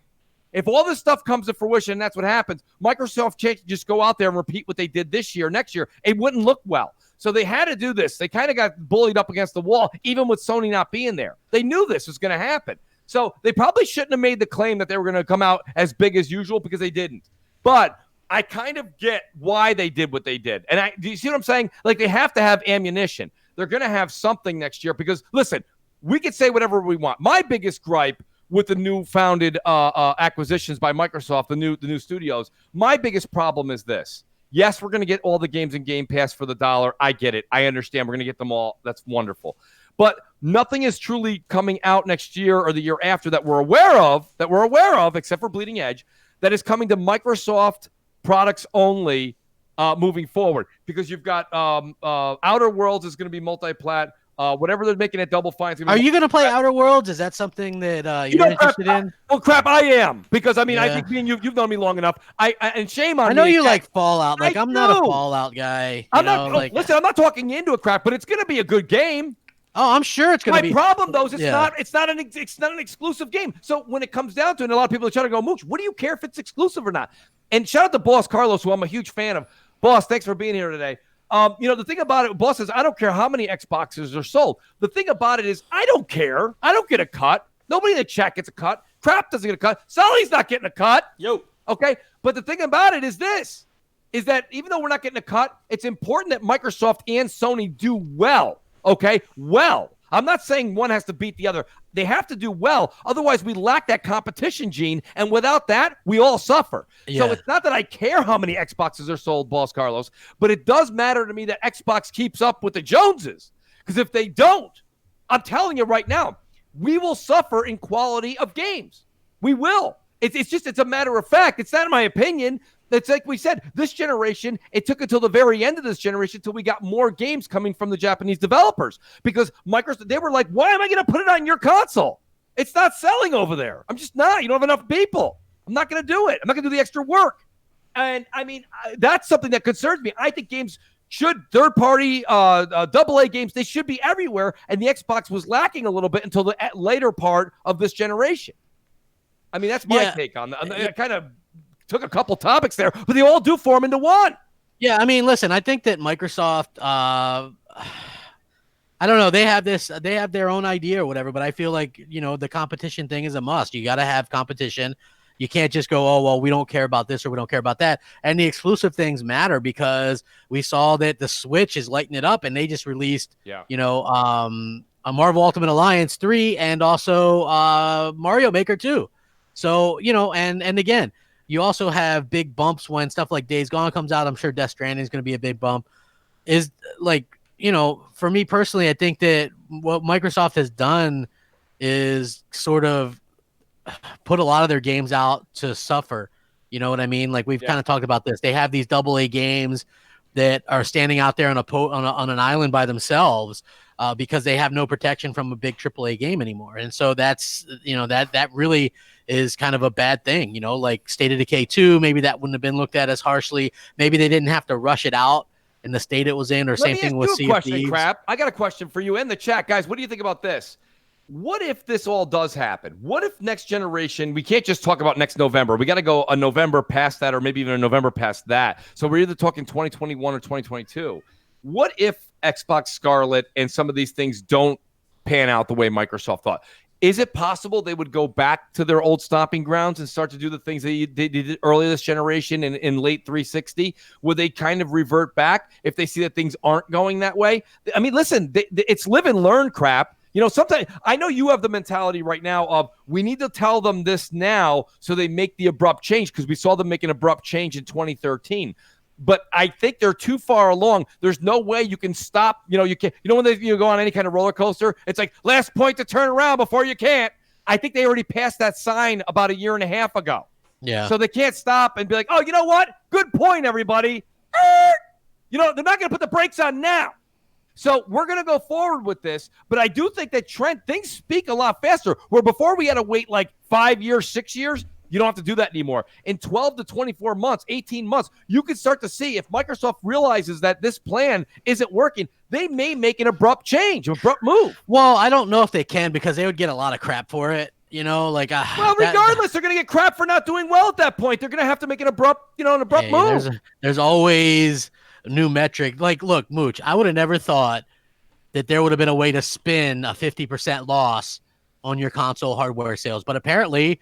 If all this stuff comes to fruition, that's what happens. Microsoft can't just go out there and repeat what they did this year, next year. It wouldn't look well. So they had to do this. They kind of got bullied up against the wall, even with Sony not being there. They knew this was going to happen. So they probably shouldn't have made the claim that they were going to come out as big as usual because they didn't. But I kind of get why they did what they did. And do you see what I'm saying? Like, they have to have ammunition. They're going to have something next year because, listen, we could say whatever we want. My biggest gripe with the new founded acquisitions by Microsoft, the new studios, my biggest problem is this. Yes, we're going to get all the games in Game Pass for the $1. I get it. I understand. We're going to get them all. That's wonderful. But nothing is truly coming out next year or the year after that we're aware of, except for Bleeding Edge, that is coming to Microsoft products only moving forward. Because you've got Outer Worlds is going to be multi-plat. Whatever they're making at Double Fine. Are you going to play Outer Worlds? Is that something that you're interested in? Well, Crap, I am. Because, I mean, I think me and you've known me long enough. And shame on me. I know you like Fallout. Like, I'm not a Fallout guy. Listen, I'm not talking you into it, Crap, but it's going to be a good game. Oh, I'm sure it's going to be. My problem, though, is it's not an exclusive game. So when it comes down to it, and a lot of people are trying to go, Mooch, what do you care if it's exclusive or not? And shout out to Boss Carlos, who I'm a huge fan of. Boss, thanks for being here today. The thing about it, Boss says, I don't care how many Xboxes are sold. The thing about it is, I don't care. I don't get a cut. Nobody in the chat gets a cut. Crap doesn't get a cut. Sully's not getting a cut. Okay? But the thing about it is this, is that even though we're not getting a cut, it's important that Microsoft and Sony do well. Okay? Well. I'm not saying one has to beat the other. They have to do well. Otherwise, we lack that competition gene. And without that, we all suffer. Yeah. So it's not that I care how many Xboxes are sold, Boss Carlos, but it does matter to me that Xbox keeps up with the Joneses. Because if they don't, I'm telling you right now, we will suffer in quality of games. We will. It's a matter of fact. It's not my opinion. It's like we said, this generation, it took until the very end of this generation until we got more games coming from the Japanese developers, because Microsoft, they were like, why am I going to put it on your console? It's not selling over there. I'm just not. You don't have enough people. I'm not going to do it. I'm not going to do the extra work. And I mean, that's something that concerns me. I think games should, third-party AA games, they should be everywhere. And the Xbox was lacking a little bit until the later part of this generation. I mean, that's my take on that. I kind of took a couple topics there, but they all do form into one. Yeah, I mean, listen, I think that Microsoft, I don't know, they have their own idea or whatever, but I feel like, the competition thing is a must. You got to have competition. You can't just go, oh, well, we don't care about this or we don't care about that. And the exclusive things matter, because we saw that the Switch is lighting it up, and they just released, a Marvel Ultimate Alliance 3 and also Mario Maker 2. So, and again, you also have big bumps when stuff like Days Gone comes out. I'm sure Death Stranding is going to be a big bump. Is like, for me personally, I think that what Microsoft has done is sort of put a lot of their games out to suffer. You know what I mean? Like, we've kind of talked about this. They have these AA games that are standing out there on an island by themselves because they have no protection from a big AAA game anymore. And so that's, that really is kind of a bad thing, like State of Decay 2, maybe that wouldn't have been looked at as harshly. Maybe they didn't have to rush it out in the state it was in, or same thing with Sea of Thieves. Crap. I got a question for you in the chat, guys. What do you think about this? What if this all does happen? What if next generation, we can't just talk about next November. We got to go a November past that, or maybe even a November past that. So we're either talking 2021 or 2022. What if Xbox Scarlett and some of these things don't pan out the way Microsoft thought? Is it possible they would go back to their old stomping grounds and start to do the things they did earlier this generation in late 360? Would they kind of revert back if they see that things aren't going that way? I mean, listen, it's live and learn crap. Sometimes I know you have the mentality right now of, we need to tell them this now so they make the abrupt change, because we saw them make an abrupt change in 2013. But I think they're too far along. There's no way you can stop. You can't. When you go on any kind of roller coaster, it's like last point to turn around before you can't. I think they already passed that sign about a year and a half ago. Yeah. So they can't stop and be like, oh, you know what? Good point, everybody. They're not going to put the brakes on now. So we're going to go forward with this. But I do think that things speak a lot faster. Where before we had to wait like 5 years, 6 years. You don't have to do that anymore. In 12 to 24 months, 18 months, you can start to see if Microsoft realizes that this plan isn't working, they may make an abrupt change, an abrupt move. Well, I don't know if they can, because they would get a lot of crap for it. Well, regardless, they're going to get crap for not doing well at that point. They're going to have to make an abrupt move. There's always a new metric. Like, look, Mooch, I would have never thought that there would have been a way to spin a 50% loss on your console hardware sales. But apparently,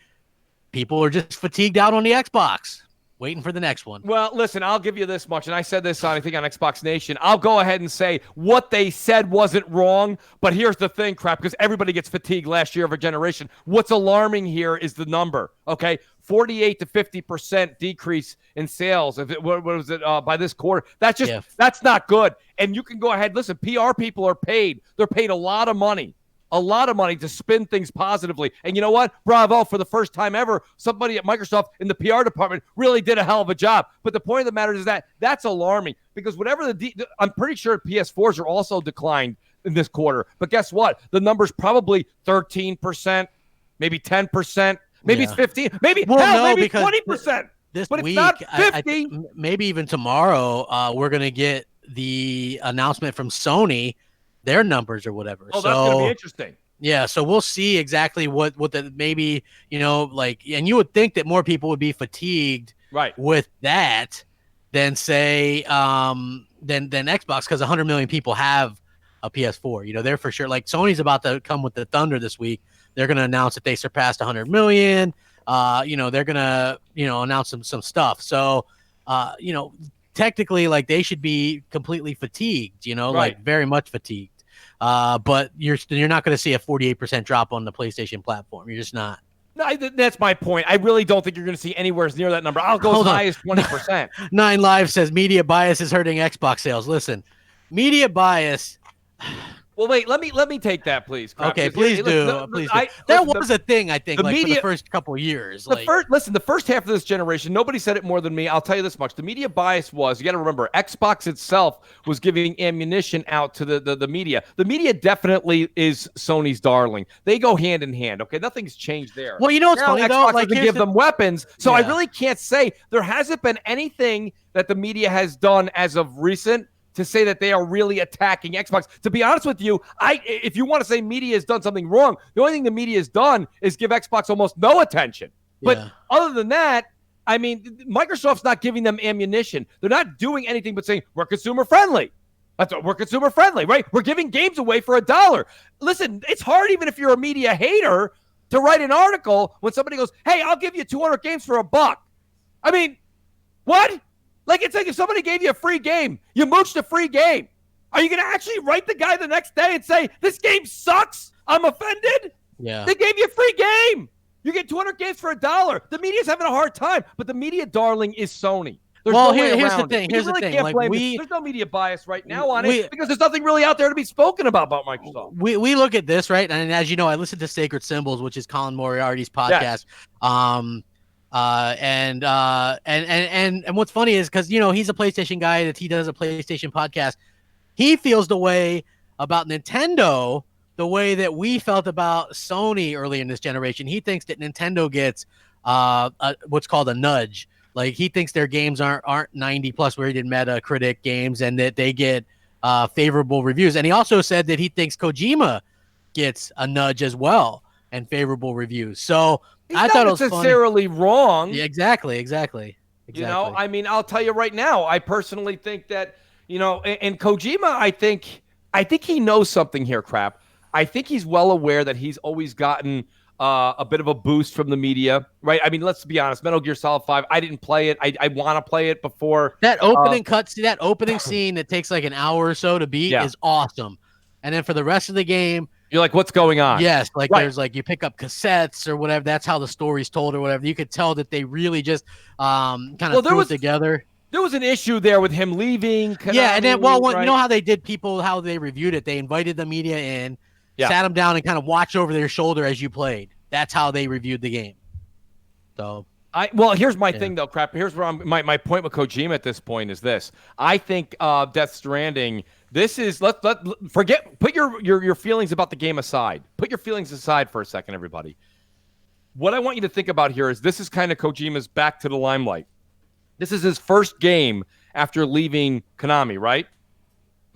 people are just fatigued out on the Xbox, waiting for the next one. Well, listen, I'll give you this much, and I said this on Xbox Nation. I'll go ahead and say what they said wasn't wrong, but here's the thing, crap, because everybody gets fatigued last year of a generation. What's alarming here is the number, okay? 48 to 50% decrease in sales. What was it by this quarter? That's not good. And you can go ahead, listen, PR people are paid. They're paid a lot of money to spin things positively. And you know what? Bravo, for the first time ever, somebody at Microsoft in the PR department really did a hell of a job. But the point of the matter is that that's alarming, because whatever I'm pretty sure PS4s are also declined in this quarter. But guess what? The number's probably 13%, maybe 10%, maybe it's 15%, maybe 20%. This but week, it's not 50. Maybe even tomorrow, we're going to get the announcement from Sony, their numbers or whatever. Oh, that's going to be interesting. Yeah, so we'll see exactly what the maybe, and you would think that more people would be fatigued with that than say than Xbox, because 100 million people have a PS4. They're for sure, like, Sony's about to come with the thunder this week. They're going to announce that they surpassed 100 million. They're going to announce some stuff. So technically, like, they should be completely fatigued, like very much fatigued. But you're not going to see a 48% drop on the PlayStation platform. You're just not. No, that's my point. I really don't think you're going to see anywhere near that number. I'll go as high as 20%. 9Live says media bias is hurting Xbox sales. Listen, media bias. Well, wait. Let me take that, please. Crap, Okay, because, please do. That was a thing, I think, the like media, for the first couple of years. The first half of this generation, nobody said it more than me. I'll tell you this much: the media bias was, you got to remember, Xbox itself was giving ammunition out to the media. The media definitely is Sony's darling. They go hand in hand. Okay, nothing's changed there. Well, you know what's funny Xbox though? Like, doesn't give them weapons, so I really can't say there hasn't been anything that the media has done as of recent to say that they are really attacking Xbox. To be honest with you, if you want to say media has done something wrong, the only thing the media has done is give Xbox almost no attention. But other than that, I mean, Microsoft's not giving them ammunition. They're not doing anything but saying, we're consumer friendly. We're consumer friendly, right? We're giving games away for $1. Listen, it's hard even if you're a media hater to write an article when somebody goes, hey, I'll give you 200 games for $1. I mean, what? Like, it's like if somebody gave you a free game, you mooched a free game. Are you going to actually write the guy the next day and say, this game sucks? I'm offended? Yeah. They gave you a free game. You get 200 games for $1. The media's having a hard time, but the media darling is Sony. There's no way here's the around thing. it. Here's the really thing. Can't like blame it. There's no media bias right now on it because there's nothing really out there to be spoken about Microsoft. We look at this, right? And as you know, I listen to Sacred Symbols, which is Colin Moriarty's podcast. Yes. And what's funny is because he's a PlayStation guy, that he does a PlayStation podcast. He feels the way about Nintendo the way that we felt about Sony early in this generation. He thinks that Nintendo gets what's called a nudge. Like, he thinks their games aren't 90 plus rated Metacritic games, and that they get favorable reviews. And he also said that he thinks Kojima gets a nudge as well and favorable reviews. So I thought it was necessarily wrong. Yeah, exactly. You know, I mean, I'll tell you right now, I personally think that, and Kojima, I think he knows something here, Crap. I think he's well aware that he's always gotten a bit of a boost from the media, right? I mean, let's be honest. Metal Gear Solid 5, I didn't play it. I want to play it before. That opening that opening scene that takes like an hour or so to beat is awesome. And then for the rest of the game, you're like, what's going on? Yes, like there's like you pick up cassettes or whatever. That's how the story's told or whatever. You could tell that they really just kind of threw it together. There was an issue there with him leaving. Konami, and then you know how they did how they reviewed it? They invited the media in, sat them down, and kind of watched over their shoulder as you played. That's how they reviewed the game. So here's my thing though, Crap. Here's where my point with Kojima at this point is this. I think Death Stranding. This is put your feelings about the game aside. Put your feelings aside for a second, everybody. What I want you to think about here is this is kind of Kojima's back to the limelight. This is his first game after leaving Konami, right?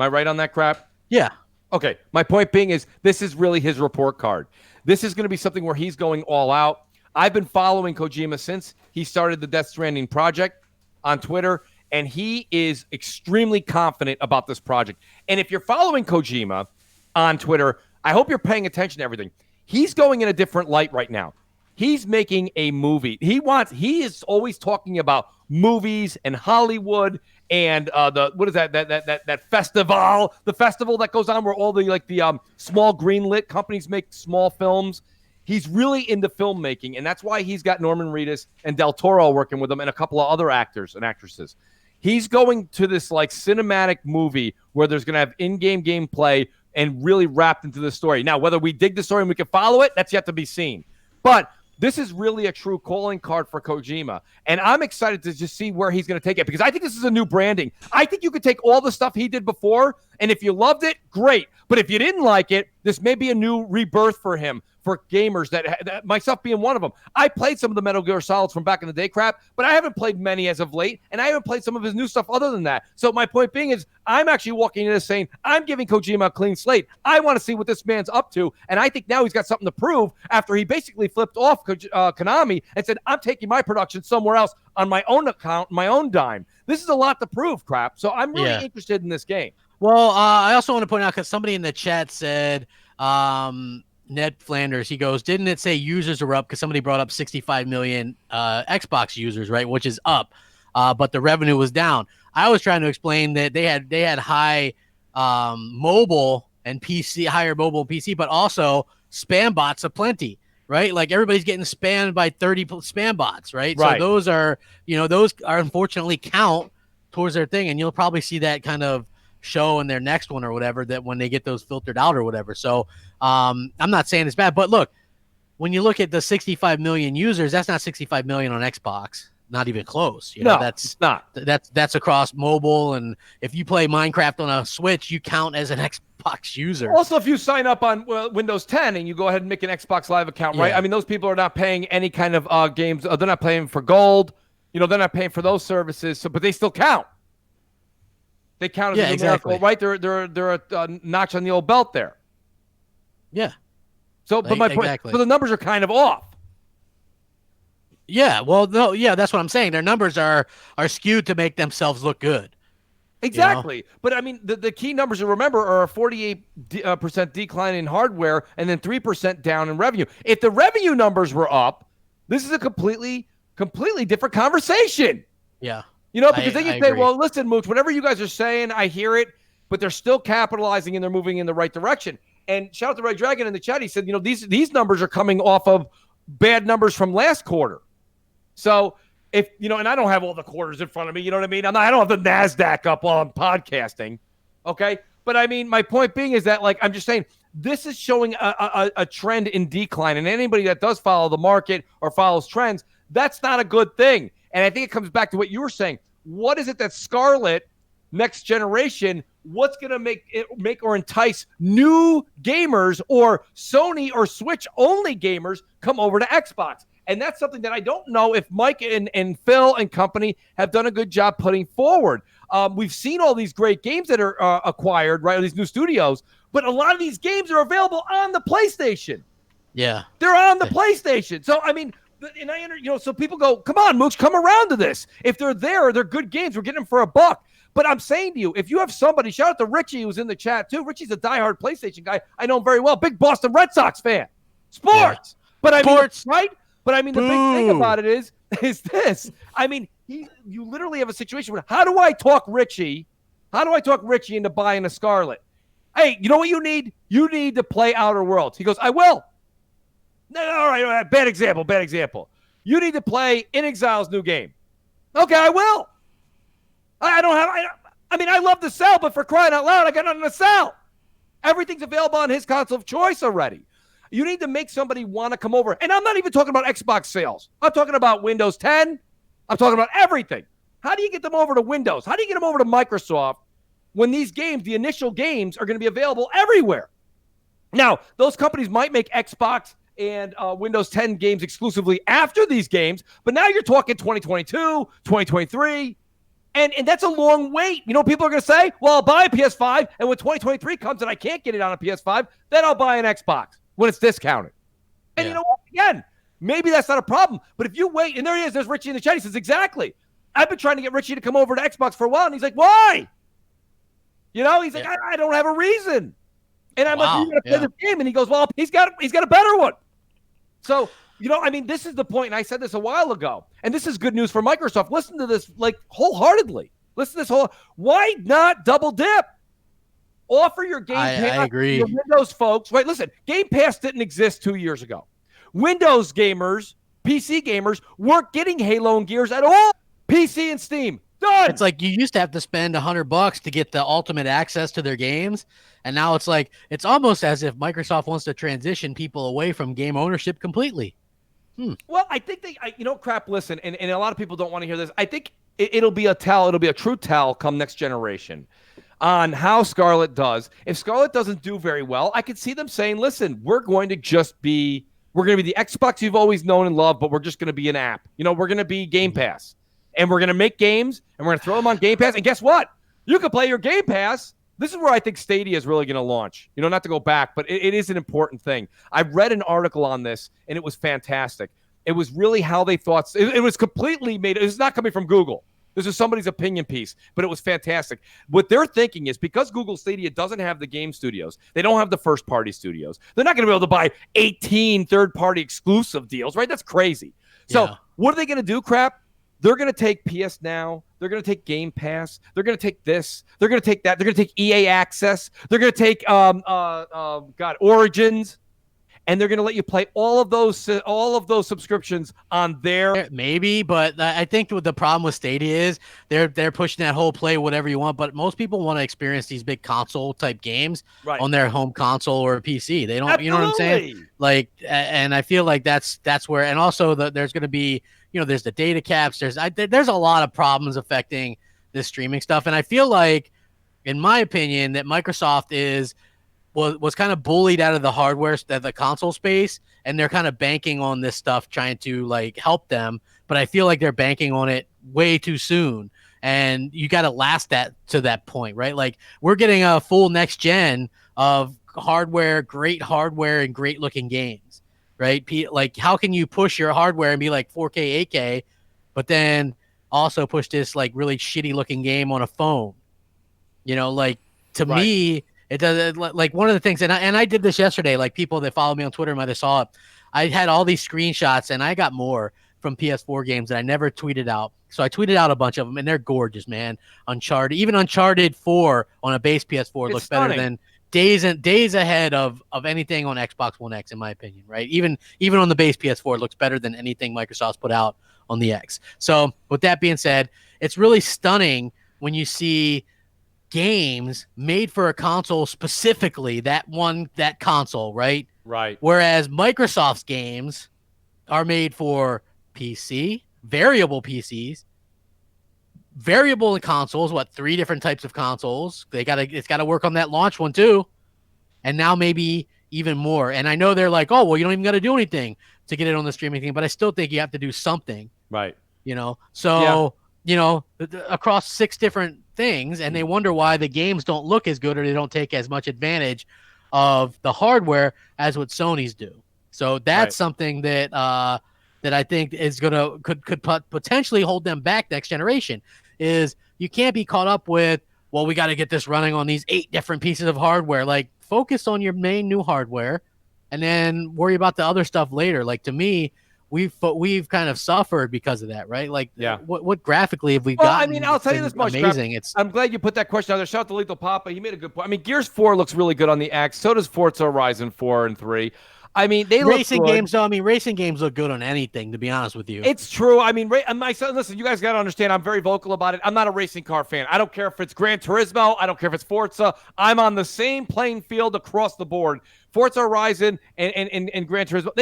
Am I right on that, Crap? Yeah. Okay. My point being is this is really his report card. This is going to be something where he's going all out. I've been following Kojima since he started the Death Stranding project on Twitter, and he is extremely confident about this project. And if you're following Kojima on Twitter, I hope you're paying attention to everything. He's going in a different light right now. He's making a movie. He is always talking about movies and Hollywood and that festival, the festival that goes on where all the small greenlit companies make small films. He's really into filmmaking, and that's why he's got Norman Reedus and Del Toro working with him and a couple of other actors and actresses. He's going to this like cinematic movie where there's going to have in-game gameplay and really wrapped into the story. Now, whether we dig the story and we can follow it, that's yet to be seen. But this is really a true calling card for Kojima, and I'm excited to just see where he's going to take it because I think this is a new branding. I think you could take all the stuff he did before, and if you loved it, great. But if you didn't like it, this may be a new rebirth for him, for gamers, that myself being one of them. I played some of the Metal Gear Solids from back in the day, Crap, but I haven't played many as of late, and I haven't played some of his new stuff other than that. So my point being is I'm actually walking into this saying I'm giving Kojima a clean slate. I want to see what this man's up to, and I think now he's got something to prove after he basically flipped off Konami and said, I'm taking my production somewhere else on my own account, my own dime. This is a lot to prove, Crap. So I'm really interested in this game. Well, I also want to point out, because somebody in the chat said, Ned Flanders, he goes, didn't it say users are up? Because somebody brought up 65 million Xbox users, right? Which is up, but the revenue was down. I was trying to explain that they had high mobile and PC, higher mobile PC, but also spam bots aplenty, right? Like everybody's getting spammed by 30 spam bots, right? So those are unfortunately count towards their thing, and you'll probably see that kind of show in their next one or whatever, that when they get those filtered out or whatever. So I'm not saying it's bad, but look, when you look at the 65 million users, that's not 65 million on Xbox. Not even close. You know, it's not. That's across mobile, and if you play Minecraft on a Switch, you count as an Xbox user. Also, if you sign up on Windows 10 and you go ahead and make an Xbox Live account, right? I mean, those people are not paying any kind of games. They're not paying for gold. You know, they're not paying for those services. So, but they still count. They count as a numerical, right? They're a notch on the old belt there. Yeah. So, but my point. So the numbers are kind of off. Yeah, well, no, yeah, that's what I'm saying. Their numbers are skewed to make themselves look good. Exactly. You know? But, I mean, the key numbers to remember are a 48% decline in hardware and then 3% down in revenue. If the revenue numbers were up, this is a completely different conversation. Yeah. You know, because then you say, well, listen, Mooch, whatever you guys are saying, I hear it, but they're still capitalizing and they're moving in the right direction. And shout out to Red Dragon in the chat. He said, you know, these numbers are coming off of bad numbers from last quarter. So if, you know, and I don't have all the quarters in front of me, you know what I mean? I don't have the NASDAQ up while I'm podcasting. Okay. But I mean, my point being is that, like, I'm just saying this is showing a trend in decline, and anybody that does follow the market or follows trends, that's not a good thing. And I think it comes back to what you were saying. What is it that Scarlett next generation, what's going to make or entice new gamers or Sony or Switch only gamers come over to Xbox? And that's something that I don't know if Mike and Phil and company have done a good job putting forward. We've seen all these great games that are acquired, right? These new studios, but a lot of these games are available on the PlayStation. Yeah, they're on the PlayStation. So I mean, so people go, "Come on, Mooch, come around to this." If they're there, they're good games. We're getting them for $1. But I'm saying to you, if you have somebody, shout out to Richie who's in the chat too. Richie's a diehard PlayStation guy. I know him very well. Big Boston Red Sox fan. Sports, but I mean, right? But I mean, the big thing about it is this. I mean, you literally have a situation where how do I talk Richie into buying a Scarlett? Hey, you know what you need? You need to play Outer Worlds. He goes, I will. No, all right, bad example. You need to play In Exile's new game. Okay, I will. I love to sell, but for crying out loud, I got nothing to sell. Everything's available on his console of choice already. You need to make somebody want to come over. And I'm not even talking about Xbox sales. I'm talking about Windows 10. I'm talking about everything. How do you get them over to Windows? How do you get them over to Microsoft when these games, the initial games, are going to be available everywhere? Now, those companies might make Xbox and Windows 10 games exclusively after these games, but now you're talking 2022, 2023, and that's a long wait. You know, people are going to say, well, I'll buy a PS5, and when 2023 comes and I can't get it on a PS5, then I'll buy an Xbox when it's discounted. And you know what? Again, maybe that's not a problem, but if you wait, and there he is, there's Richie in the chat. He says, exactly. I've been trying to get Richie to come over to Xbox for a while, and he's like, why? You know, he's like, I don't have a reason. And I'm like, you're going to play this game? And he goes, well, he's got a better one. So, you know, I mean, this is the point, and I said this a while ago, and this is good news for Microsoft. Listen to this, like, wholeheartedly. Listen to this why not double dip? Offer your Game Pass I agree. to Windows folks. Right, listen, Game Pass didn't exist 2 years ago. Windows gamers, PC gamers, weren't getting Halo and Gears at all. PC and Steam, done. It's like you used to have to spend $100 to get the ultimate access to their games, and now it's like it's almost as if Microsoft wants to transition people away from game ownership completely. Well, I think crap, listen, and a lot of people don't want to hear this. I think it'll be a true tell come next generation on how Scarlett does. If Scarlett doesn't do very well, I could see them saying, listen, we're going to be the Xbox you've always known and loved, but we're just going to be an app. You know, we're going to be Game Pass. And we're going to make games, and we're going to throw them on Game Pass. And guess what? You can play your Game Pass. This is where I think Stadia is really going to launch. You know, not to go back, but it is an important thing. I read an article on this, and it was fantastic. It was really how they thought. It was completely made. It's not coming from Google. This is somebody's opinion piece, but it was fantastic. What they're thinking is because Google Stadia doesn't have the game studios, they don't have the first-party studios, they're not going to be able to buy 18 third-party exclusive deals, right? That's crazy. So what are they going to do, crap? They're going to take PS Now. They're going to take Game Pass. They're going to take this. They're going to take that. They're going to take EA Access. They're going to take Origins. and they're going to let you play all of those subscriptions on their. Maybe, but I think the problem with Stadia is they're pushing that whole play whatever you want, but most people want to experience these big console type games on their home console or PC. They don't, Absolutely. you know what I'm saying? Like, and I feel like that's where, and also there's going to be, there's the data caps. There's a lot of problems affecting this streaming stuff, and I feel like, in my opinion, that Microsoft was kind of bullied out of the hardware, the console space, and they're kind of banking on this stuff, trying to like help them. But I feel like they're banking on it way too soon, and you got to last that to that point, right? Like we're getting a full next gen of hardware, and great looking games, right? Like how can you push your hardware and be like 4K, 8K, but then also push this like really shitty looking game on a phone? Like to me. It does, like one of the things, and I did this yesterday. Like people that follow me on Twitter might have saw it. I had all these screenshots, and I got more from PS4 games that I never tweeted out. So I tweeted out a bunch of them, and they're gorgeous, man. Even Uncharted 4 on a base PS4 looks better than days ahead of anything on Xbox One X, in my opinion. Right? Even on the base PS4, it looks better than anything Microsoft's put out on the X. So with that being said, it's really stunning when you see games made for a console, specifically that console, right? Right. Whereas Microsoft's games are made for PC, variable PCs, variable consoles, 3 different types of consoles. It's gotta work on that launch one too. And now maybe even more. And I know they're like, oh, well, you don't even gotta do anything to get it on the streaming thing, but I still think you have to do something. Right. So across 6 different things, and they wonder why the games don't look as good or they don't take as much advantage of the hardware as what Sony's do. So that's something that I think is could potentially hold them back next generation. Is you can't be caught up with, well, we got to get this running on these 8 different pieces of hardware. Like focus on your main new hardware, and then worry about the other stuff later. Like to me, we've kind of suffered because of that, right? Like, what graphically have we got? I mean, I'll tell you this much. Amazing. I'm glad you put that question out there. Shout out to Lethal Papa. He made a good point. I mean, Gears 4 looks really good on the X. So does Forza Horizon 4 and 3. I mean, they racing look good. games. Though, I mean, racing games look good on anything. To be honest with you, it's true. I mean, my son. Listen, you guys got to understand. I'm very vocal about it. I'm not a racing car fan. I don't care if it's Gran Turismo. I don't care if it's Forza. I'm on the same playing field across the board. Forza Horizon and Gran Turismo.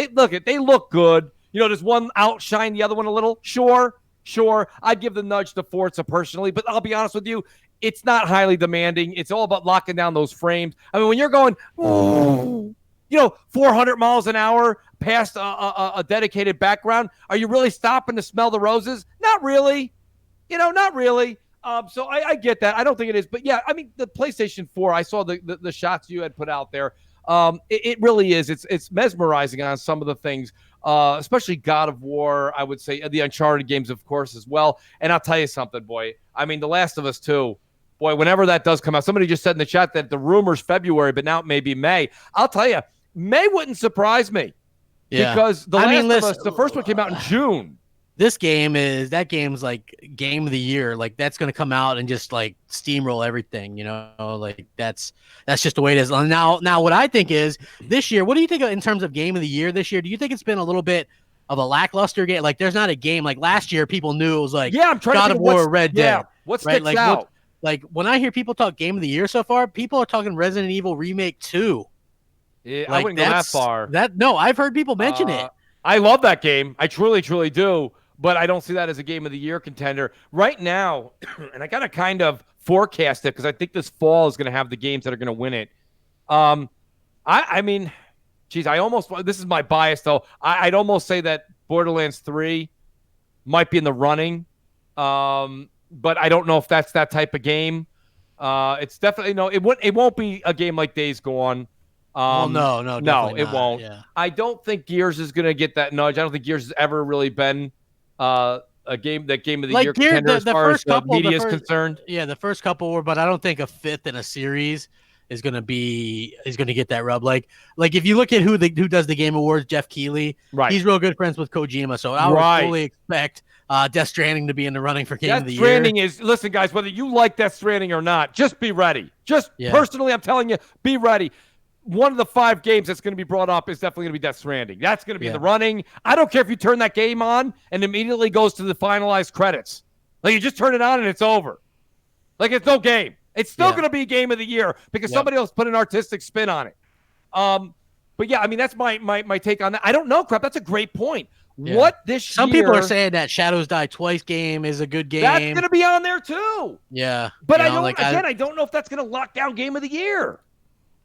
They look good. Does one outshine the other one a little? Sure. I'd give the nudge to Forza personally, but I'll be honest with you, it's not highly demanding. It's all about locking down those frames. I mean, when you're going, 400 miles an hour past a dedicated background, are you really stopping to smell the roses? Not really. Not really. So I get that. I don't think it is. But, yeah, I mean, the PlayStation 4, I saw the shots you had put out there. It really is. It's mesmerizing on some of the things. Especially God of War, I would say the Uncharted games, of course, as well. And I'll tell you something, boy. I mean, The Last of Us 2, boy, whenever that does come out, somebody just said in the chat that the rumor's February, but now it may be May. I'll tell you, May wouldn't surprise me. Yeah. Because The Last of Us, the first one came out in June. That game's like game of the year. Like that's going to come out and just like steamroll everything, like that's just the way it is. Now what I think is this year, what do you think in terms of game of the year this year? Do you think it's been a little bit of a lackluster game? Like there's not a game like last year. People knew it was like I'm trying God to of War, Red Dead. What sticks out? Like when I hear people talk game of the year so far, people are talking Resident Evil Remake 2. Yeah, I wouldn't go that far. I've heard people mention it. I love that game. I truly, truly do. But I don't see that as a game of the year contender right now. And I got to kind of forecast it because I think this fall is going to have the games that are going to win it. I mean, geez, this is my bias though. I'd almost say that Borderlands 3 might be in the running. But I don't know if that's that type of game. It's definitely it won't be a game like Days Gone. No, it won't. Yeah. I don't think Gears is going to get that nudge. I don't think Gears has ever really been a game of the year contender as far as media is concerned. Yeah, the first couple were, but I don't think a fifth in a series is going to get that rub. Like if you look at who does the Game Awards, Jeff Keighley, he's real good friends with Kojima, so I would fully expect Death Stranding to be in the running for Game of the Year. Death Stranding listen, guys, whether you like Death Stranding or not, just be ready. Personally, I'm telling you, be ready. one of the 5 games that's going to be brought up is definitely going to be Death Stranding. That's going to be in the running. I don't care if you turn that game on and immediately goes to the finalized credits. Like, you just turn it on and it's over. Like, it's no game. It's still going to be game of the year because somebody else put an artistic spin on it. But yeah, I mean, that's my take on that. I don't know, Crap. That's a great point. Yeah. What this Some year, people are saying that Shadows Die Twice game is a good game. That's going to be on there too. Yeah. But I don't know if that's going to lock down game of the year.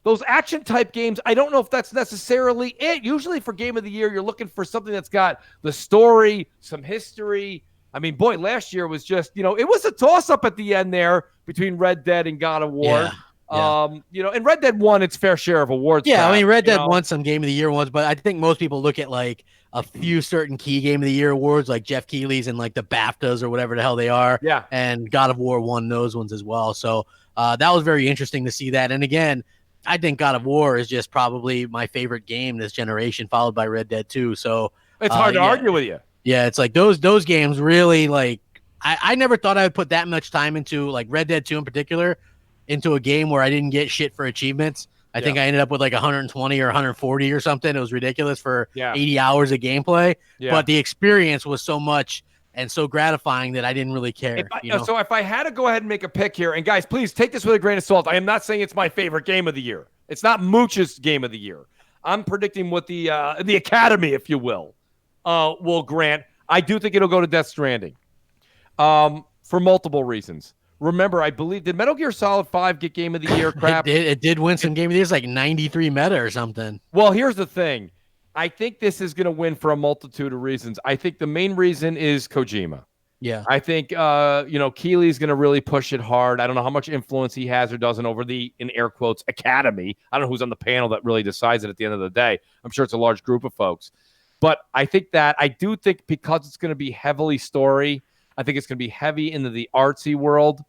Those action type games, I don't know if that's necessarily it. Usually for game of the year, you're looking for something that's got the story, some history. I mean, boy, last year was just, it was a toss up at the end there between Red Dead and God of War. Yeah. And Red Dead won its fair share of awards. Yeah, I mean, Red Dead won some Game of the Year ones, but I think most people look at like a few certain key Game of the Year awards, like Jeff Keighley's and like the BAFTAs or whatever the hell they are. Yeah. And God of War won those ones as well. So that was very interesting to see that. And again, I think God of War is just probably my favorite game this generation, followed by Red Dead 2. So it's hard to argue with you. Yeah, it's like those games really, like, I never thought I would put that much time into, like, Red Dead 2 in particular, into a game where I didn't get shit for achievements. I think I ended up with like 120 or 140 or something. It was ridiculous for 80 hours of gameplay. Yeah. But the experience was so much and so gratifying that I didn't really care. So if I had to go ahead and make a pick here, and guys, please take this with a grain of salt. I am not saying it's my favorite game of the year. It's not Mooch's game of the year. I'm predicting what the Academy, if you will grant. I do think it'll go to Death Stranding for multiple reasons. Remember, I believe, did Metal Gear Solid 5 get Game of the Year crap? It did win some Game of the Year. It's like 93 meta or something. Well, here's the thing. I think this is going to win for a multitude of reasons. I think the main reason is Kojima. Yeah. I think, Keighley's going to really push it hard. I don't know how much influence he has or doesn't over the, in air quotes, Academy. I don't know who's on the panel that really decides it at the end of the day. I'm sure it's a large group of folks. But I think because it's going to be heavily story, I think it's going to be heavy into the artsy world.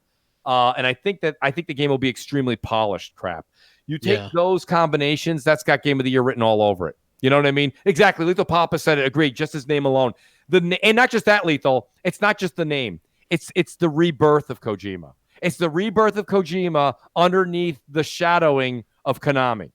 And I think the game will be extremely polished crap. You take those combinations, that's got Game of the Year written all over it. You know what I mean? Exactly. Lethal Papa said it. Agreed. Just his name alone. And not just that, Lethal. It's not just the name. It's the rebirth of Kojima. It's the rebirth of Kojima underneath the shadowing of Konami.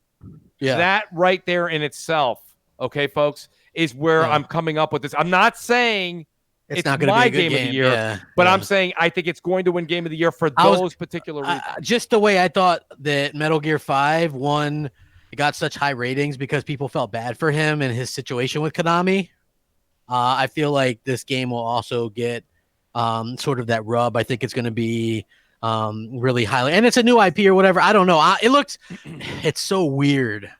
Yeah. That right there in itself, okay, folks, is where I'm coming up with this. I'm not saying it's not my game of the year, but I'm saying I think it's going to win Game of the Year for those particular reasons. Just the way I thought that Metal Gear 5 won, it got such high ratings because people felt bad for him and his situation with Konami. I feel like this game will also get sort of that rub. I think it's going to be really and it's a new IP or whatever. I don't know. It's so weird.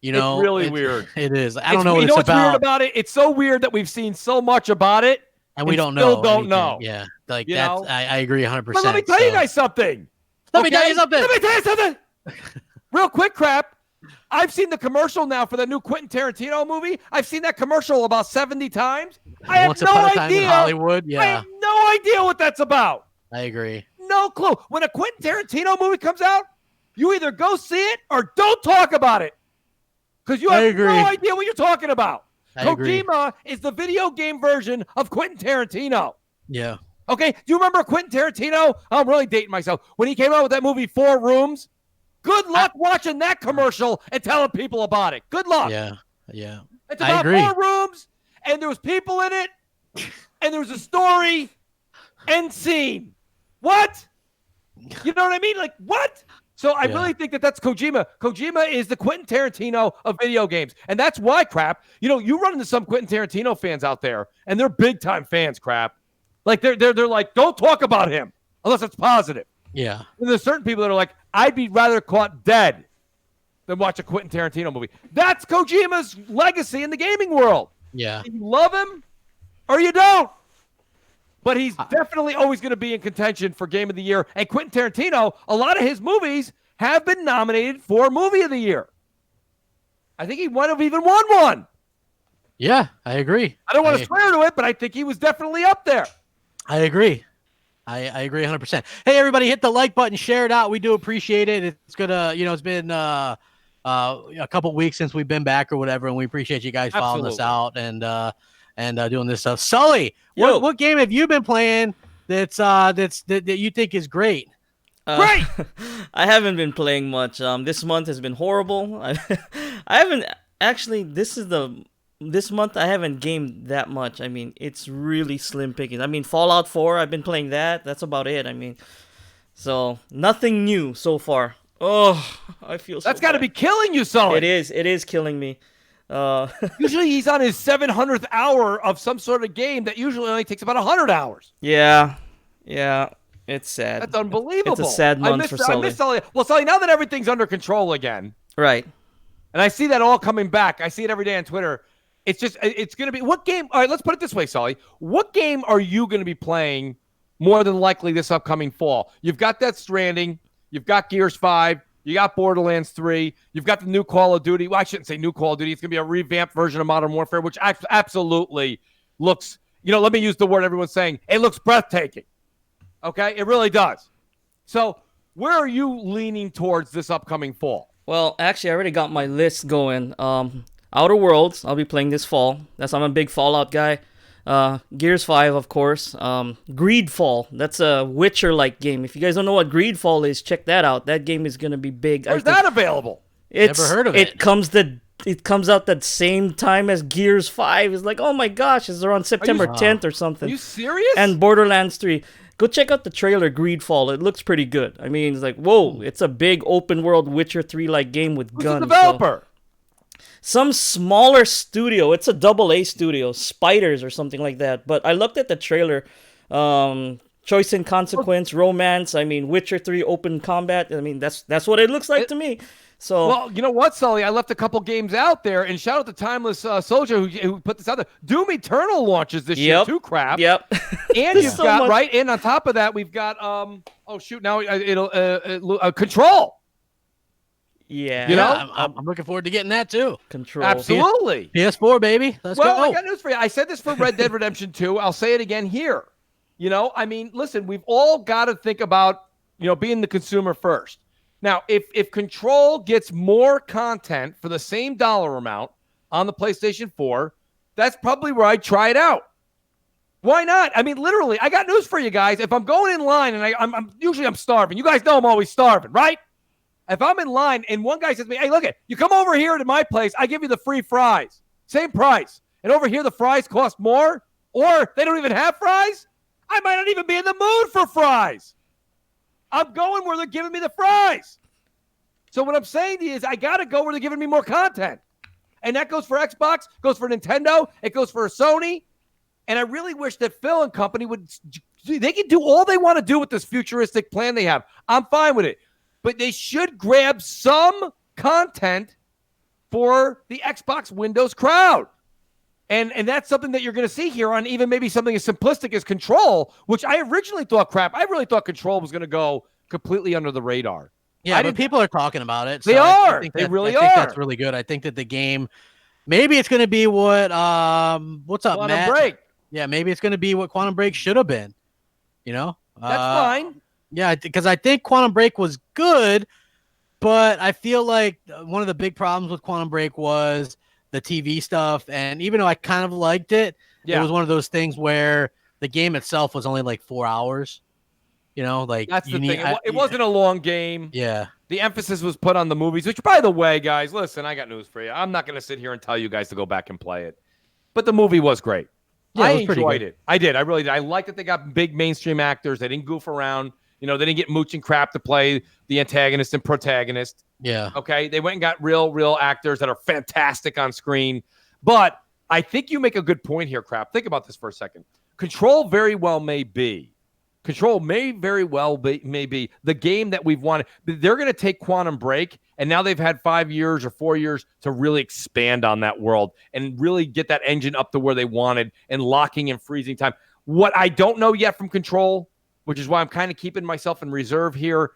It's really weird. It is. I don't know what it's what's about. Weird about it? It's so weird that we've seen so much about it, and we don't still don't know. Yeah, like that's. I agree 100%. But let me tell you guys something. Let me tell you something. Real quick, crap. I've seen the commercial now for the new Quentin Tarantino movie. I've seen that commercial about 70 times. I have no idea. In Hollywood, yeah. I have no idea what that's about. I agree. No clue. When a Quentin Tarantino movie comes out, you either go see it or don't talk about it. Because you have no idea what you're talking about. Kojima is the video game version of Quentin Tarantino. Yeah. Okay. Do you remember Quentin Tarantino? I'm really dating myself. When he came out with that movie, 4 Rooms. Good luck watching that commercial and telling people about it. Good luck. Yeah. Yeah. It's about 4 rooms, and there was people in it, and there was a story, end scene. What? You know what I mean? Like, what? So I really think that's Kojima. Kojima is the Quentin Tarantino of video games. And that's why, crap, you run into some Quentin Tarantino fans out there, and they're big-time fans, crap. Like, they're like, don't talk about him unless it's positive. Yeah. And there's certain people that are like, I'd be rather caught dead than watch a Quentin Tarantino movie. That's Kojima's legacy in the gaming world. Yeah. You love him or you don't. But he's definitely always going to be in contention for Game of the Year. And Quentin Tarantino, a lot of his movies have been nominated for Movie of the Year. I think he might have even won one. Yeah, I agree. I don't want to swear to it, but I think he was definitely up there. I agree. I agree 100%. Hey, everybody, hit the like button, share it out. We do appreciate it. It's gonna, it's been a couple weeks since we've been back or whatever, and we appreciate you guys following us out and doing this stuff. Sully, what game have you been playing that you think is great? Great. I haven't been playing much. This month has been horrible. I haven't actually. This month I haven't gamed that much. I mean, it's really slim pickings. I mean, Fallout 4. I've been playing that. That's about it. I mean, so nothing new so far. Oh, I feel so That's got to bad. be killing you, Sully. It is. It is killing me. Usually he's on his 700th hour of some sort of game that usually only takes about 100 hours. Yeah. It's sad. That's unbelievable. It's a sad month for Sully. I miss Sully. Well, Sully, now that everything's under control again, Right. and I see that all coming back, I see it every day on Twitter. It's going to be, what game? All right, let's put it this way, Sully. What game are you going to be playing more than likely this upcoming fall? You've got that Stranding. You've got Gears 5. You got Borderlands 3. You've got the new Call of Duty. Well, I shouldn't say new Call of Duty. It's going to be a revamped version of Modern Warfare, which absolutely looks, let me use the word everyone's saying. It looks breathtaking. Okay? It really does. So where are you leaning towards this upcoming fall? Well, actually, I already got my list going. Outer Worlds, I'll be playing this fall. I'm a big Fallout guy. Gears 5, of course. Greedfall, that's a Witcher-like game. If you guys don't know what Greedfall is, check that out. That game is going to be big. Where's that available? Never heard of it. It comes out that same time as Gears 5. It's like, oh my gosh, it's around September 10th or something. Are you serious? And Borderlands 3. Go check out the trailer, Greedfall. It looks pretty good. I mean, it's like, whoa, it's a big open-world Witcher 3-like game with Who's guns. the developer? Some smaller studio. It's a AA studio, Spiders or something like that. But I looked at the trailer. Choice and consequence, romance. I mean, Witcher 3 open combat. I mean, that's what it looks like to me. So, well, you know what, Sully? I left a couple games out there, and shout out to Timeless Soldier who put this out there. Doom Eternal launches this year too, crap. Yep. And you've got right, and on top of that, we've got now it'll Control. Yeah. I'm looking forward to getting that too. Control. Absolutely. PS4, baby. Let's go. I got news for you. I said this for Red Dead Redemption 2. I'll say it again here. I mean, listen, we've all got to think about, being the consumer first. Now, if Control gets more content for the same dollar amount on the PlayStation 4, that's probably where I'd try it out. Why not? I mean, literally, I got news for you guys. If I'm going in line and I'm usually starving. You guys know I'm always starving, right? If I'm in line and one guy says to me, hey, look you come over here to my place, I give you the free fries. Same price. And over here, the fries cost more, or they don't even have fries, I might not even be in the mood for fries. I'm going where they're giving me the fries. So what I'm saying to you is I got to go where they're giving me more content. And that goes for Xbox, goes for Nintendo, it goes for Sony. And I really wish that Phil and company they can do all they want to do with this futuristic plan they have. I'm fine with it. But they should grab some content for the Xbox Windows crowd. And that's something that you're going to see here on even maybe something as simplistic as Control, which I originally thought, I really thought Control was going to go completely under the radar. Yeah, but people are talking about it. They are. They really are. I think that's really good. I think that the game, maybe it's going to be what, what's up, Quantum Matt? Break. Yeah, maybe it's going to be what Quantum Break should have been. That's fine. Yeah, because I think Quantum Break was good, but I feel like one of the big problems with Quantum Break was the TV stuff. And even though I kind of liked it, it was one of those things where the game itself was only like 4 hours. That's the thing. It wasn't a long game. Yeah. The emphasis was put on the movies, which, by the way, guys, listen, I got news for you. I'm not going to sit here and tell you guys to go back and play it. But the movie was great. Yeah, I it was pretty enjoyed good. it. I did. I really did. I like that they got big mainstream actors. They didn't goof around. They didn't get Mooch and Crap to play the antagonist and protagonist. Yeah. Okay. They went and got real actors that are fantastic on screen. But I think you make a good point here, Crap. Think about this for a second. Control very well may be the game that we've wanted. They're going to take Quantum Break, and now they've had 5 years or 4 years to really expand on that world and really get that engine up to where they wanted and locking and freezing time. What I don't know yet from Control, which is why I'm kind of keeping myself in reserve here,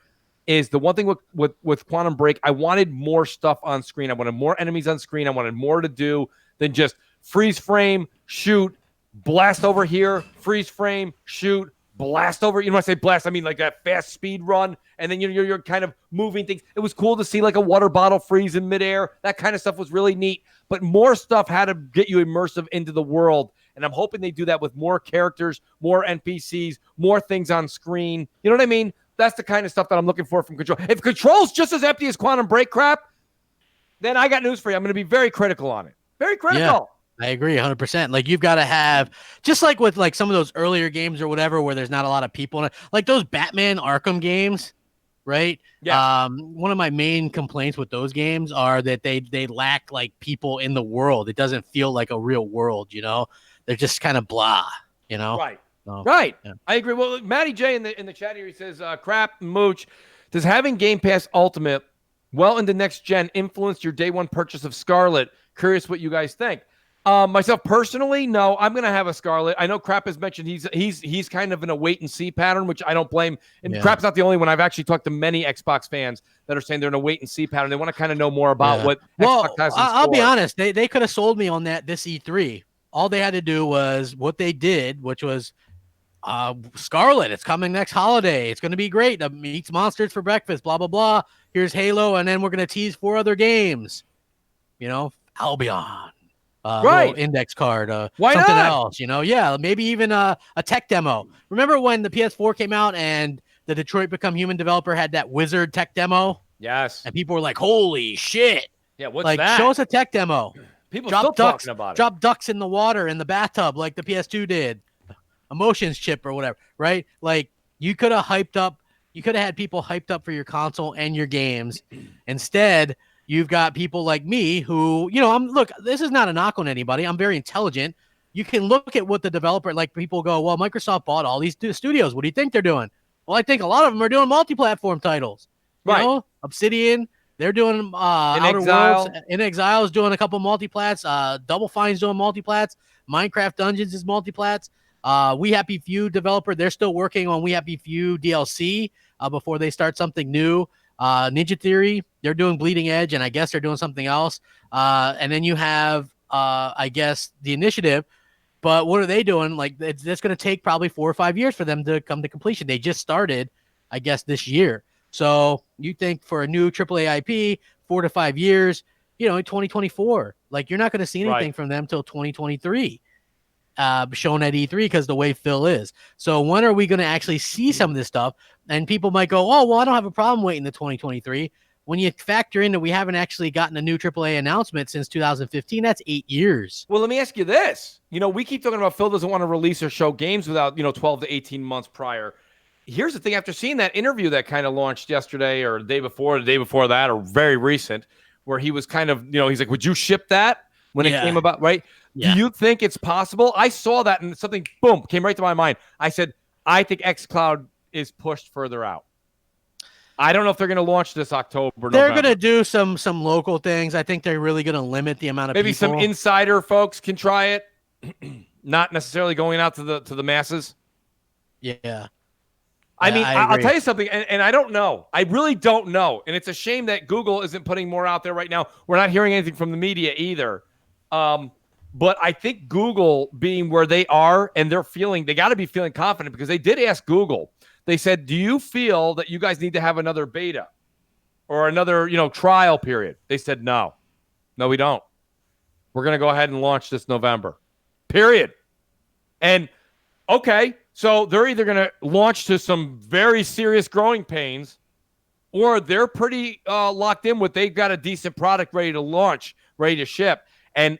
is the one thing with Quantum Break, I wanted more stuff on screen. I wanted more enemies on screen. I wanted more to do than just freeze frame, shoot, blast over here, freeze frame, shoot, blast over. When I say blast, I mean like that fast speed run, and then you're kind of moving things. It was cool to see like a water bottle freeze in midair. That kind of stuff was really neat. But more stuff had to get you immersive into the world, and I'm hoping they do that with more characters, more NPCs, more things on screen. You know what I mean? That's the kind of stuff that I'm looking for from Control. If Control's just as empty as Quantum Break crap, then I got news for you. I'm going to be very critical on it. Very critical. Yeah. I agree 100%. Like you've got to have, just like with like some of those earlier games or whatever, where there's not a lot of people in it, like those Batman Arkham games, right? Yeah. One of my main complaints with those games are that they lack like people in the world. It doesn't feel like a real world, you know? They're just kind of blah, you know? Right. So, Right. yeah. I agree. Well, Matty J in the chat here, he says, crap, Mooch, does having Game Pass Ultimate well into next gen influence your day one purchase of Scarlett? Curious what you guys think. Myself personally, no, I'm going to have a Scarlett. I know Crap has mentioned he's kind of in a wait and see pattern, which I don't blame. And Yeah. Crap's not the only one. I've actually talked to many Xbox fans that are saying they're in a wait and see pattern. They want to kind of know more about what Well, Xbox has in I'll be store. honest. They could have sold me on this E3. All they had to do was what they did, which was Scarlett. It's coming next holiday. It's going to be great. Eats monsters for breakfast, blah, blah, blah. Here's Halo, and then we're going to tease 4 other games. You know, Albion. Right. Little index card. Why something not? else, you know? Yeah, maybe even a tech demo. Remember when the PS4 came out and the Detroit Become Human developer had that wizard tech demo? Yes. And people were like, holy shit. Yeah, what's like, that? show us a tech demo. People Drop still ducks, talking about it. drop ducks in the water in the bathtub like the PS2 did. Emotions chip or whatever, right? Like you could have had people hyped up for your console and your games. Instead, you've got people like me who, you know, look, this is not a knock on anybody. I'm very intelligent. You can look at what the developer, like people go, well, Microsoft bought all these studios. What do you think they're doing? Well, I think a lot of them are doing multi-platform titles. You Right. know, Obsidian, they're doing Outer Exile. Worlds. In Exile is doing a couple multiplats. Double Fine's doing multiplats. Minecraft Dungeons is multiplats. We Happy Few developer, they're still working on We Happy Few DLC before they start something new. Ninja Theory, they're doing Bleeding Edge, and I guess they're doing something else. And then you have, I guess, The Initiative. But what are they doing? Like, it's going to take probably 4 or 5 years for them to come to completion. They just started, I guess, this year. So you think for a new AAA IP, 4 to 5 years, you know, 2024. Like, you're not going to see anything Right. from them till 2023. Shown at E3 because the way Phil is. So when are we going to actually see some of this stuff? And people might go, oh, well, I don't have a problem waiting to 2023. When you factor in that we haven't actually gotten a new AAA announcement since 2015, that's 8 years. Well, let me ask you this. You know, we keep talking about Phil doesn't want to release or show games without, 12 to 18 months prior. Here's the thing. After seeing that interview that kind of launched yesterday or the day before that, or very recent, where he was kind of, he's like, would you ship that when it came about, right? Yeah. Do you think it's possible? I saw that and something, boom, came right to my mind. I said, I think XCloud is pushed further out. I don't know if they're going to launch this October. They're November. going to do some local things. I think they're really going to limit the amount of Maybe people. some insider folks can try it, not necessarily going out to the masses. Yeah. I mean, I'll agree. tell you something, and I don't know. I really don't know. And it's a shame that Google isn't putting more out there right now. We're not hearing anything from the media either. But I think Google being where they are and they got to be feeling confident because they did ask Google. They said, do you feel that you guys need to have another beta or another, trial period? They said, no, we don't. We're going to go ahead and launch this November, period. And okay, so they're either going to launch to some very serious growing pains or they're pretty locked in with they've got a decent product ready to launch, ready to ship. And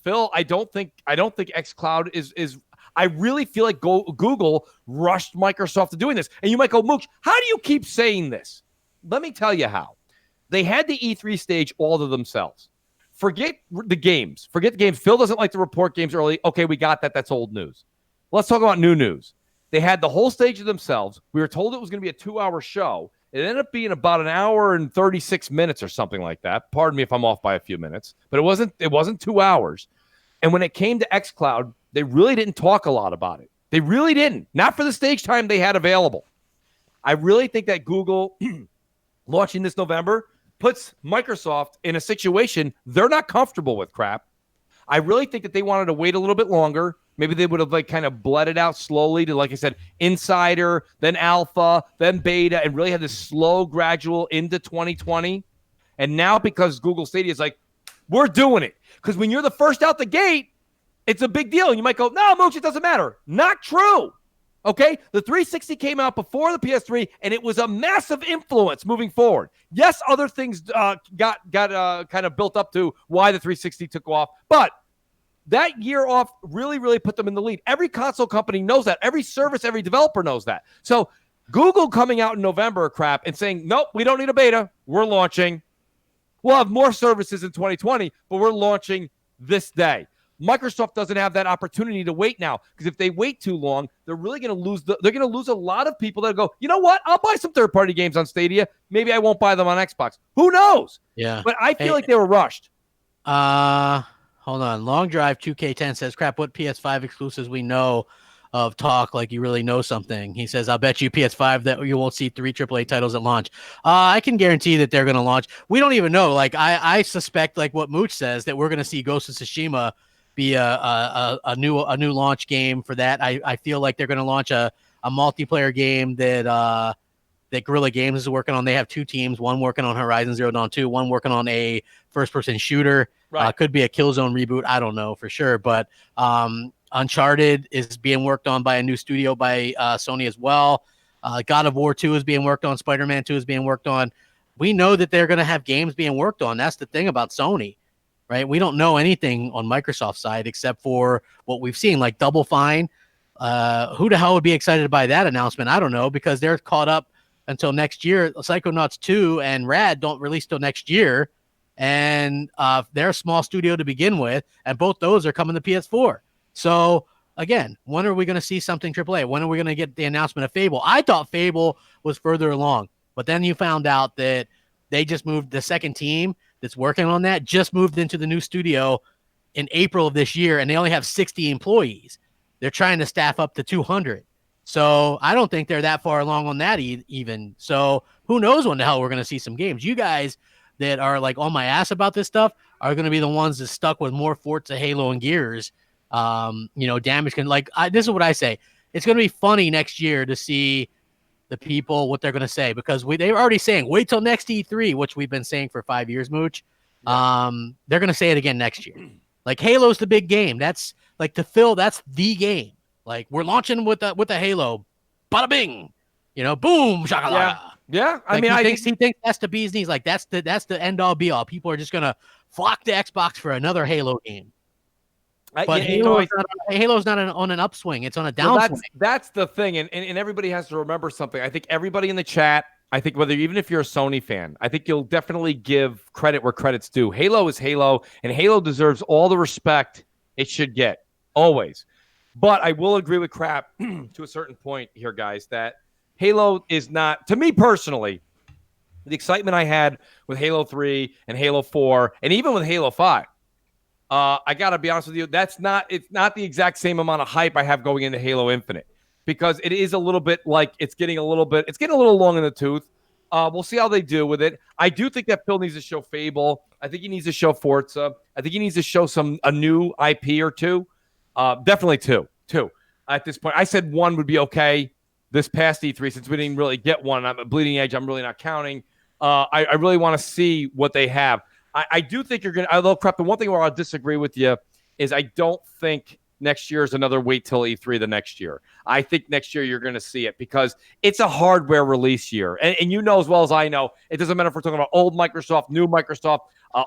Phil, I don't think XCloud is. I really feel like Google rushed Microsoft to doing this. And you might go, Mooch, how do you keep saying this? Let me tell you how. They had the E3 stage all to themselves. Forget the games. Phil doesn't like to report games early. Okay, we got that. That's old news. Let's talk about new news. They had the whole stage to themselves. We were told it was going to be a 2-hour show. It ended up being about an hour and 36 minutes or something like that. Pardon me if I'm off by a few minutes, but it wasn't 2 hours. And when it came to XCloud, they really didn't talk a lot about it. They really didn't. Not for the stage time they had available. I really think that Google launching this November puts Microsoft in a situation they're not comfortable with, crap. I really think that they wanted to wait a little bit longer. Maybe they would have kind of bled it out slowly to, like I said, insider, then alpha, then beta, and really had this slow, gradual into 2020. And now because Google Stadia is like, we're doing it. Because when you're the first out the gate, it's a big deal. And you might go, no, Mooch, it doesn't matter. Not true. Okay, the 360 came out before the PS3, and it was a massive influence moving forward. Yes, other things got kind of built up to why the 360 took off, but that year off really, really put them in the lead. Every console company knows that. Every service, every developer knows that. So Google coming out in November, crap, and saying, nope, we don't need a beta. We're launching. We'll have more services in 2020, but we're launching this day. Microsoft doesn't have that opportunity to wait now, because if they wait too long, they're really going to lose. They're going to lose a lot of people that go, you know what? I'll buy some third-party games on Stadia. Maybe I won't buy them on Xbox. Who knows? Yeah. But I feel like they were rushed. Hold on. Long Drive 2K10 says, crap, what PS5 exclusives we know of talk like you really know something. He says, I'll bet you PS5 that you won't see 3 AAA titles at launch. I can guarantee that they're going to launch. We don't even know. Like, I suspect, like what Mooch says, that we're going to see Ghost of Tsushima be a new launch game for that. I feel like they're going to launch a multiplayer game that Guerrilla Games is working on. They have 2 teams, one working on Horizon Zero Dawn 2, one working on a first-person shooter. Right. Could be a Killzone reboot. I don't know for sure, but Uncharted is being worked on by a new studio by Sony as well. God of War 2 is being worked on. Spider-Man 2 is being worked on. We know that they're going to have games being worked on. That's the thing about Sony, right? We don't know anything on Microsoft's side except for what we've seen, like Double Fine. Who the hell would be excited by that announcement? I don't know, because they're caught up until next year. Psychonauts 2 and Rad don't release till next year, and they're a small studio to begin with, and both those are coming to PS4. So, again, when are we going to see something AAA? When are we going to get the announcement of Fable? I thought Fable was further along, but then you found out that they just moved. The second team that's working on that just moved into the new studio in April of this year, and they only have 60 employees. They're trying to staff up to 200. So I don't think they're that far along on that even. So who knows when the hell we're going to see some games. You guys that are like on my ass about this stuff are going to be the ones that stuck with more Forza, Halo, and Gears. Damage can, this is what I say. It's going to be funny next year to see the people, what they're going to say, because they're already saying, wait till next E3, which we've been saying for 5 years, Mooch. Yeah. They're going to say it again next year. Like, Halo's the big game. That's like, to Phil, that's the game. Like, we're launching with a Halo, bada bing, boom, shakalaka. Yeah. He thinks that's the bee's knees. Like, that's the end all be all. People are just gonna flock to Xbox for another Halo game. But Halo's not on an upswing; it's on a downswing. That's the thing, and everybody has to remember something. I think everybody in the chat, I think even if you're a Sony fan, I think you'll definitely give credit where credit's due. Halo is Halo, and Halo deserves all the respect it should get, always. But I will agree with Crap to a certain point here, guys, that Halo is not, to me personally, the excitement I had with Halo 3 and Halo 4, and even with Halo 5. I got to be honest with you, it's not the exact same amount of hype I have going into Halo Infinite, because it is a little bit like it's getting a little long in the tooth. We'll see how they do with it. I do think that Phil needs to show Fable. I think he needs to show Forza. I think he needs to show a new IP or two. Definitely two at this point. I said one would be okay this past E3, since we didn't really get one. I'm a Bleeding Edge. I'm really not counting. I really want to see what they have. I do think you're going to, although Crap, the one thing where I'll disagree with you is I don't think next year is another wait till E3 the next year. I think next year you're going to see it, because it's a hardware release year. And you know as well as I know, it doesn't matter if we're talking about old Microsoft, new Microsoft,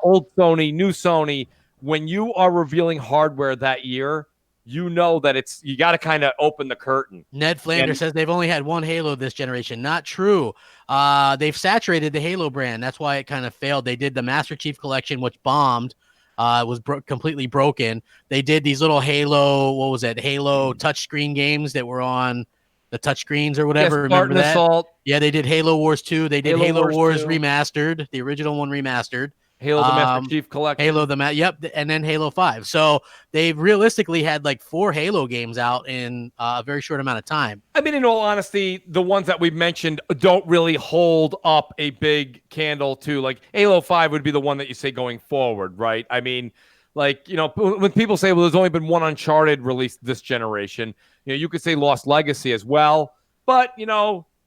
old Sony, new Sony. When you are revealing hardware that year, you know that you got to kind of open the curtain. Ned Flanders says they've only had one Halo this generation. Not true. They've saturated the Halo brand. That's why it kind of failed. They did the Master Chief Collection, which bombed. It was completely broken. They did these little Halo, Halo touchscreen games that were on the touchscreens or whatever. Yes, remember that? Assault. Yeah, they did Halo Wars 2. They did Halo Wars Remastered, the original one remastered. Halo the Master Chief Collection. Yep, and then Halo 5. So they've realistically had like 4 Halo games out in a very short amount of time. I mean, in all honesty, the ones that we've mentioned don't really hold up a big candle to, like, Halo 5 would be the one that you say going forward, right? I mean, like, when people say, well, there's only been one Uncharted released this generation, you could say Lost Legacy as well. But,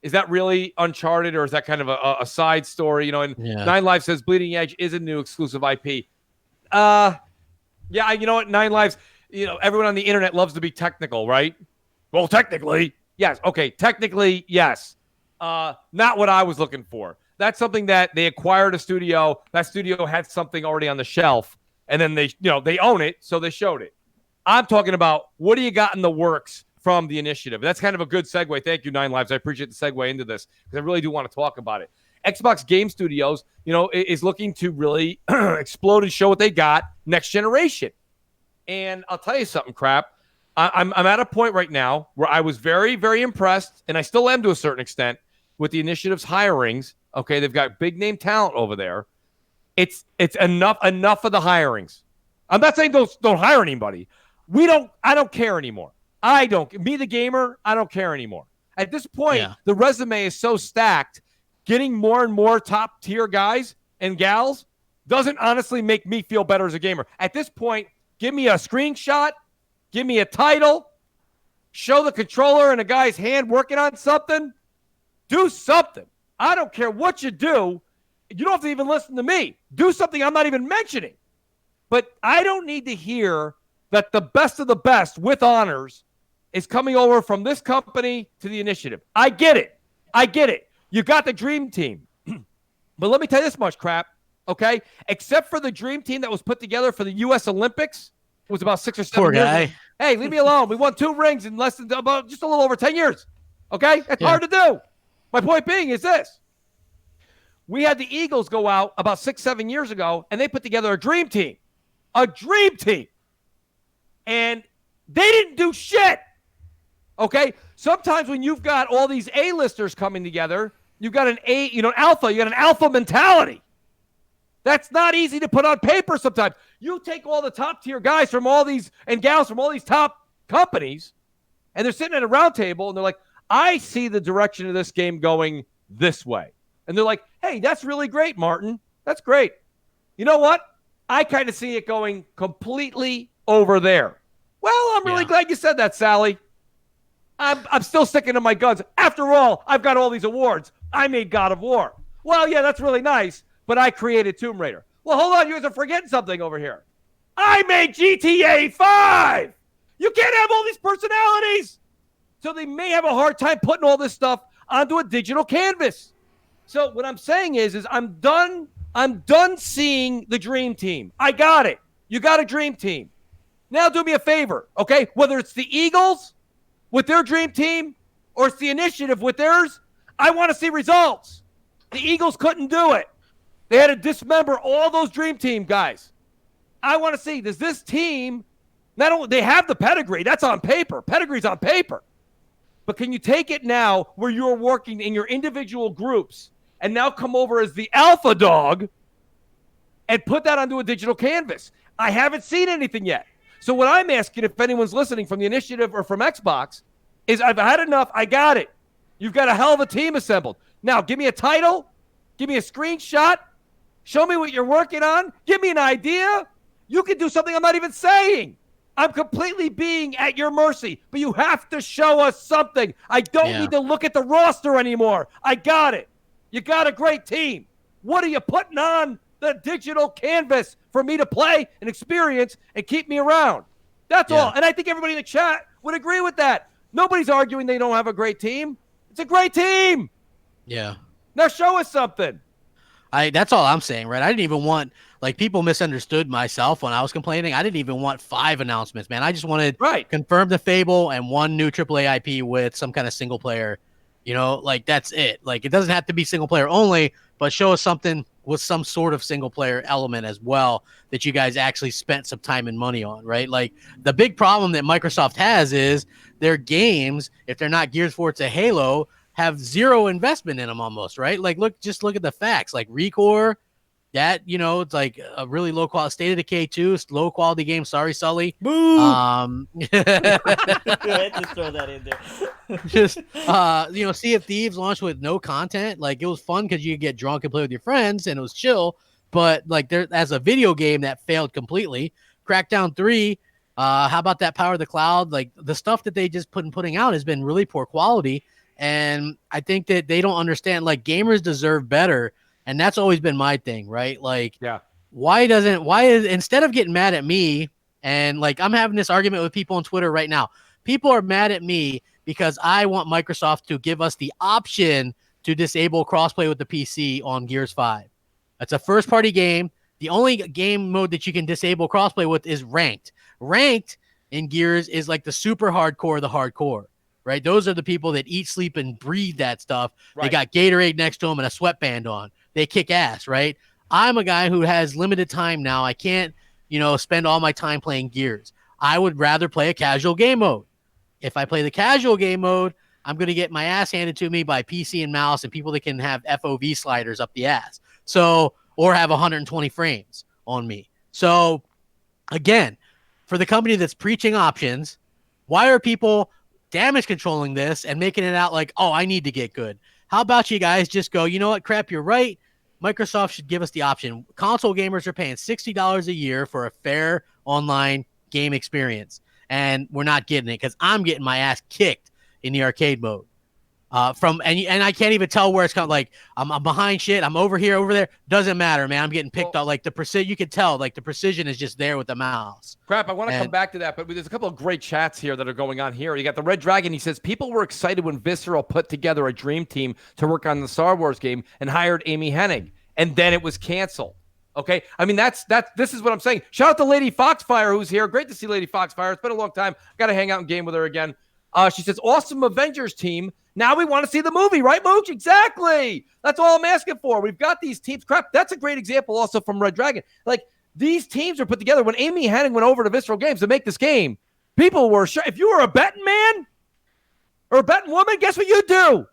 is that really Uncharted, or is that kind of a side story? Nine Lives says Bleeding Edge is a new exclusive IP. Yeah, you know what? Nine Lives, everyone on the internet loves to be technical, right? Well, technically, Yes. Okay. Technically, yes. Not what I was looking for. That's something that they acquired a studio. That studio had something already on the shelf, and then they own it, so they showed it. I'm talking about what do you got in the works from the initiative? That's kind of a good segue. Thank you, Nine Lives. I appreciate the segue into this because I really do want to talk about it. Xbox Game Studios, is looking to really explode and show what they got next generation. And I'll tell you something, Crap. I'm at a point right now where I was very, very impressed, and I still am to a certain extent, with the initiative's hirings. Okay, they've got big name talent over there. It's enough of the hirings. I'm not saying don't hire anybody. I don't care anymore. Me the gamer, I don't care anymore. At this point, the resume is so stacked, getting more and more top tier guys and gals doesn't honestly make me feel better as a gamer. At this point, give me a screenshot, give me a title, show the controller and a guy's hand working on something. Do something. I don't care what you do. You don't have to even listen to me. Do something I'm not even mentioning. But I don't need to hear that the best of the best with honors is coming over from this company to the initiative. I get it. You got the dream team. But let me tell you this much, Crap, okay? Except for the dream team that was put together for the U.S. Olympics, it was about 6 or 7 years ago. Hey, leave me alone. We won 2 rings in just a little over 10 years. Okay? That's hard to do. My point being is this. We had the Eagles go out about 6-7 years ago, and they put together a dream team. A dream team. And they didn't do shit. Okay? Sometimes when you've got all these A-listers coming together, you've got an alpha. You got an alpha mentality. That's not easy to put on paper sometimes. You take all the top-tier guys from all these and gals from all these top companies, and they're sitting at a round table, and they're like, I see the direction of this game going this way. And they're like, hey, that's really great, Martin. That's great. You know what? I kind of see it going completely over there. Well, I'm really glad you said that, Sally. I'm still sticking to my guns. After all, I've got all these awards. I made God of War. Well, yeah, that's really nice, but I created Tomb Raider. Well, hold on. You guys are forgetting something over here. I made GTA 5. You can't have all these personalities. So they may have a hard time putting all this stuff onto a digital canvas. So what I'm saying is I'm done seeing the dream team. I got it. You got a dream team. Now do me a favor, okay? Whether it's the Eagles with their dream team or it's the initiative with theirs, I want to see results. The Eagles couldn't do it. They had to dismember all those dream team guys. I want to see, does this team, not only they have the pedigree, that's on paper. Pedigree's on paper. But can you take it now where you're working in your individual groups and now come over as the alpha dog and put that onto a digital canvas? I haven't seen anything yet. So what I'm asking, if anyone's listening from the initiative or from Xbox, is I've had enough. I got it. You've got a hell of a team assembled. Now, give me a title. Give me a screenshot. Show me what you're working on. Give me an idea. You can do something I'm not even saying. I'm completely being at your mercy, but you have to show us something. I don't need to look at the roster anymore. I got it. You got a great team. What are you putting on the digital canvas for me to play and experience and keep me around? That's all. And I think everybody in the chat would agree with that. Nobody's arguing they don't have a great team. It's a great team. Yeah. Now show us something. That's all I'm saying, right? I didn't even want, like, people misunderstood myself when I was complaining. I didn't even want 5 announcements, man. I just wanted confirm the Fable and 1 new AAA IP with some kind of single player. You know, like, that's it. Like, it doesn't have to be single player only, but show us something with some sort of single player element as well that you guys actually spent some time and money on, right? Like, the big problem that Microsoft has is their games, if they're not geared towards a Halo, have zero investment in them almost, right? Like, look at the facts. Like Recore, that, you know, it's like a really low quality. State of Decay 2, it's low quality game. Sorry, Sully. Boo! Just throw that in there. Just you know, Sea of Thieves launched with no content. Like, it was fun because you could get drunk and play with your friends, and it was chill. But like, there as a video game that failed completely. Crackdown 3. How about that Power of the Cloud? Like, the stuff that they just putting out has been really poor quality. And I think that they don't understand, like, gamers deserve better. And that's always been my thing, right? Like, instead of getting mad at me, and like, I'm having this argument with people on Twitter right now. People are mad at me because I want Microsoft to give us the option to disable crossplay with the PC on Gears 5. That's a first-party game. The only game mode that you can disable crossplay with is ranked. Ranked in Gears is like the super hardcore, the hardcore, right? Those are the people that eat, sleep, and breathe that stuff. Right. They got Gatorade next to them and a sweatband on. They kick ass, right? I'm a guy who has limited time now. I can't, spend all my time playing Gears. I would rather play a casual game mode. If I play the casual game mode, I'm going to get my ass handed to me by PC and mouse and people that can have FOV sliders up the ass. So, or have 120 frames on me. So, again, for the company that's preaching options, why are people damage controlling this and making it out like, oh, I need to get good? How about you guys just go, you know what, crap, you're right. Microsoft should give us the option. Console gamers are paying $60 a year for a fair online game experience, and we're not getting it because I'm getting my ass kicked in the arcade mode. And I can't even tell where it's coming. Like I'm behind shit. I'm over here, over there. Doesn't matter, man. I'm getting picked up. Like the precision, you can tell. Like the precision is just there with the mouse. Crap. I want to come back to that, but there's a couple of great chats here that are going on here. You got the Red Dragon. He says people were excited when Visceral put together a dream team to work on the Star Wars game and hired Amy Hennig, and then it was canceled. Okay, I mean this is what I'm saying. Shout out to Lady Foxfire who's here. Great to see Lady Foxfire. It's been a long time. Got to hang out and game with her again. She says, awesome Avengers team. Now we want to see the movie, right, Mooch? Exactly. That's all I'm asking for. We've got these teams. Crap, that's a great example also from Red Dragon. Like, these teams are put together. When Amy Hennig went over to Visceral Games to make this game, people were sure. If you were a betting man or a betting woman, guess what you do?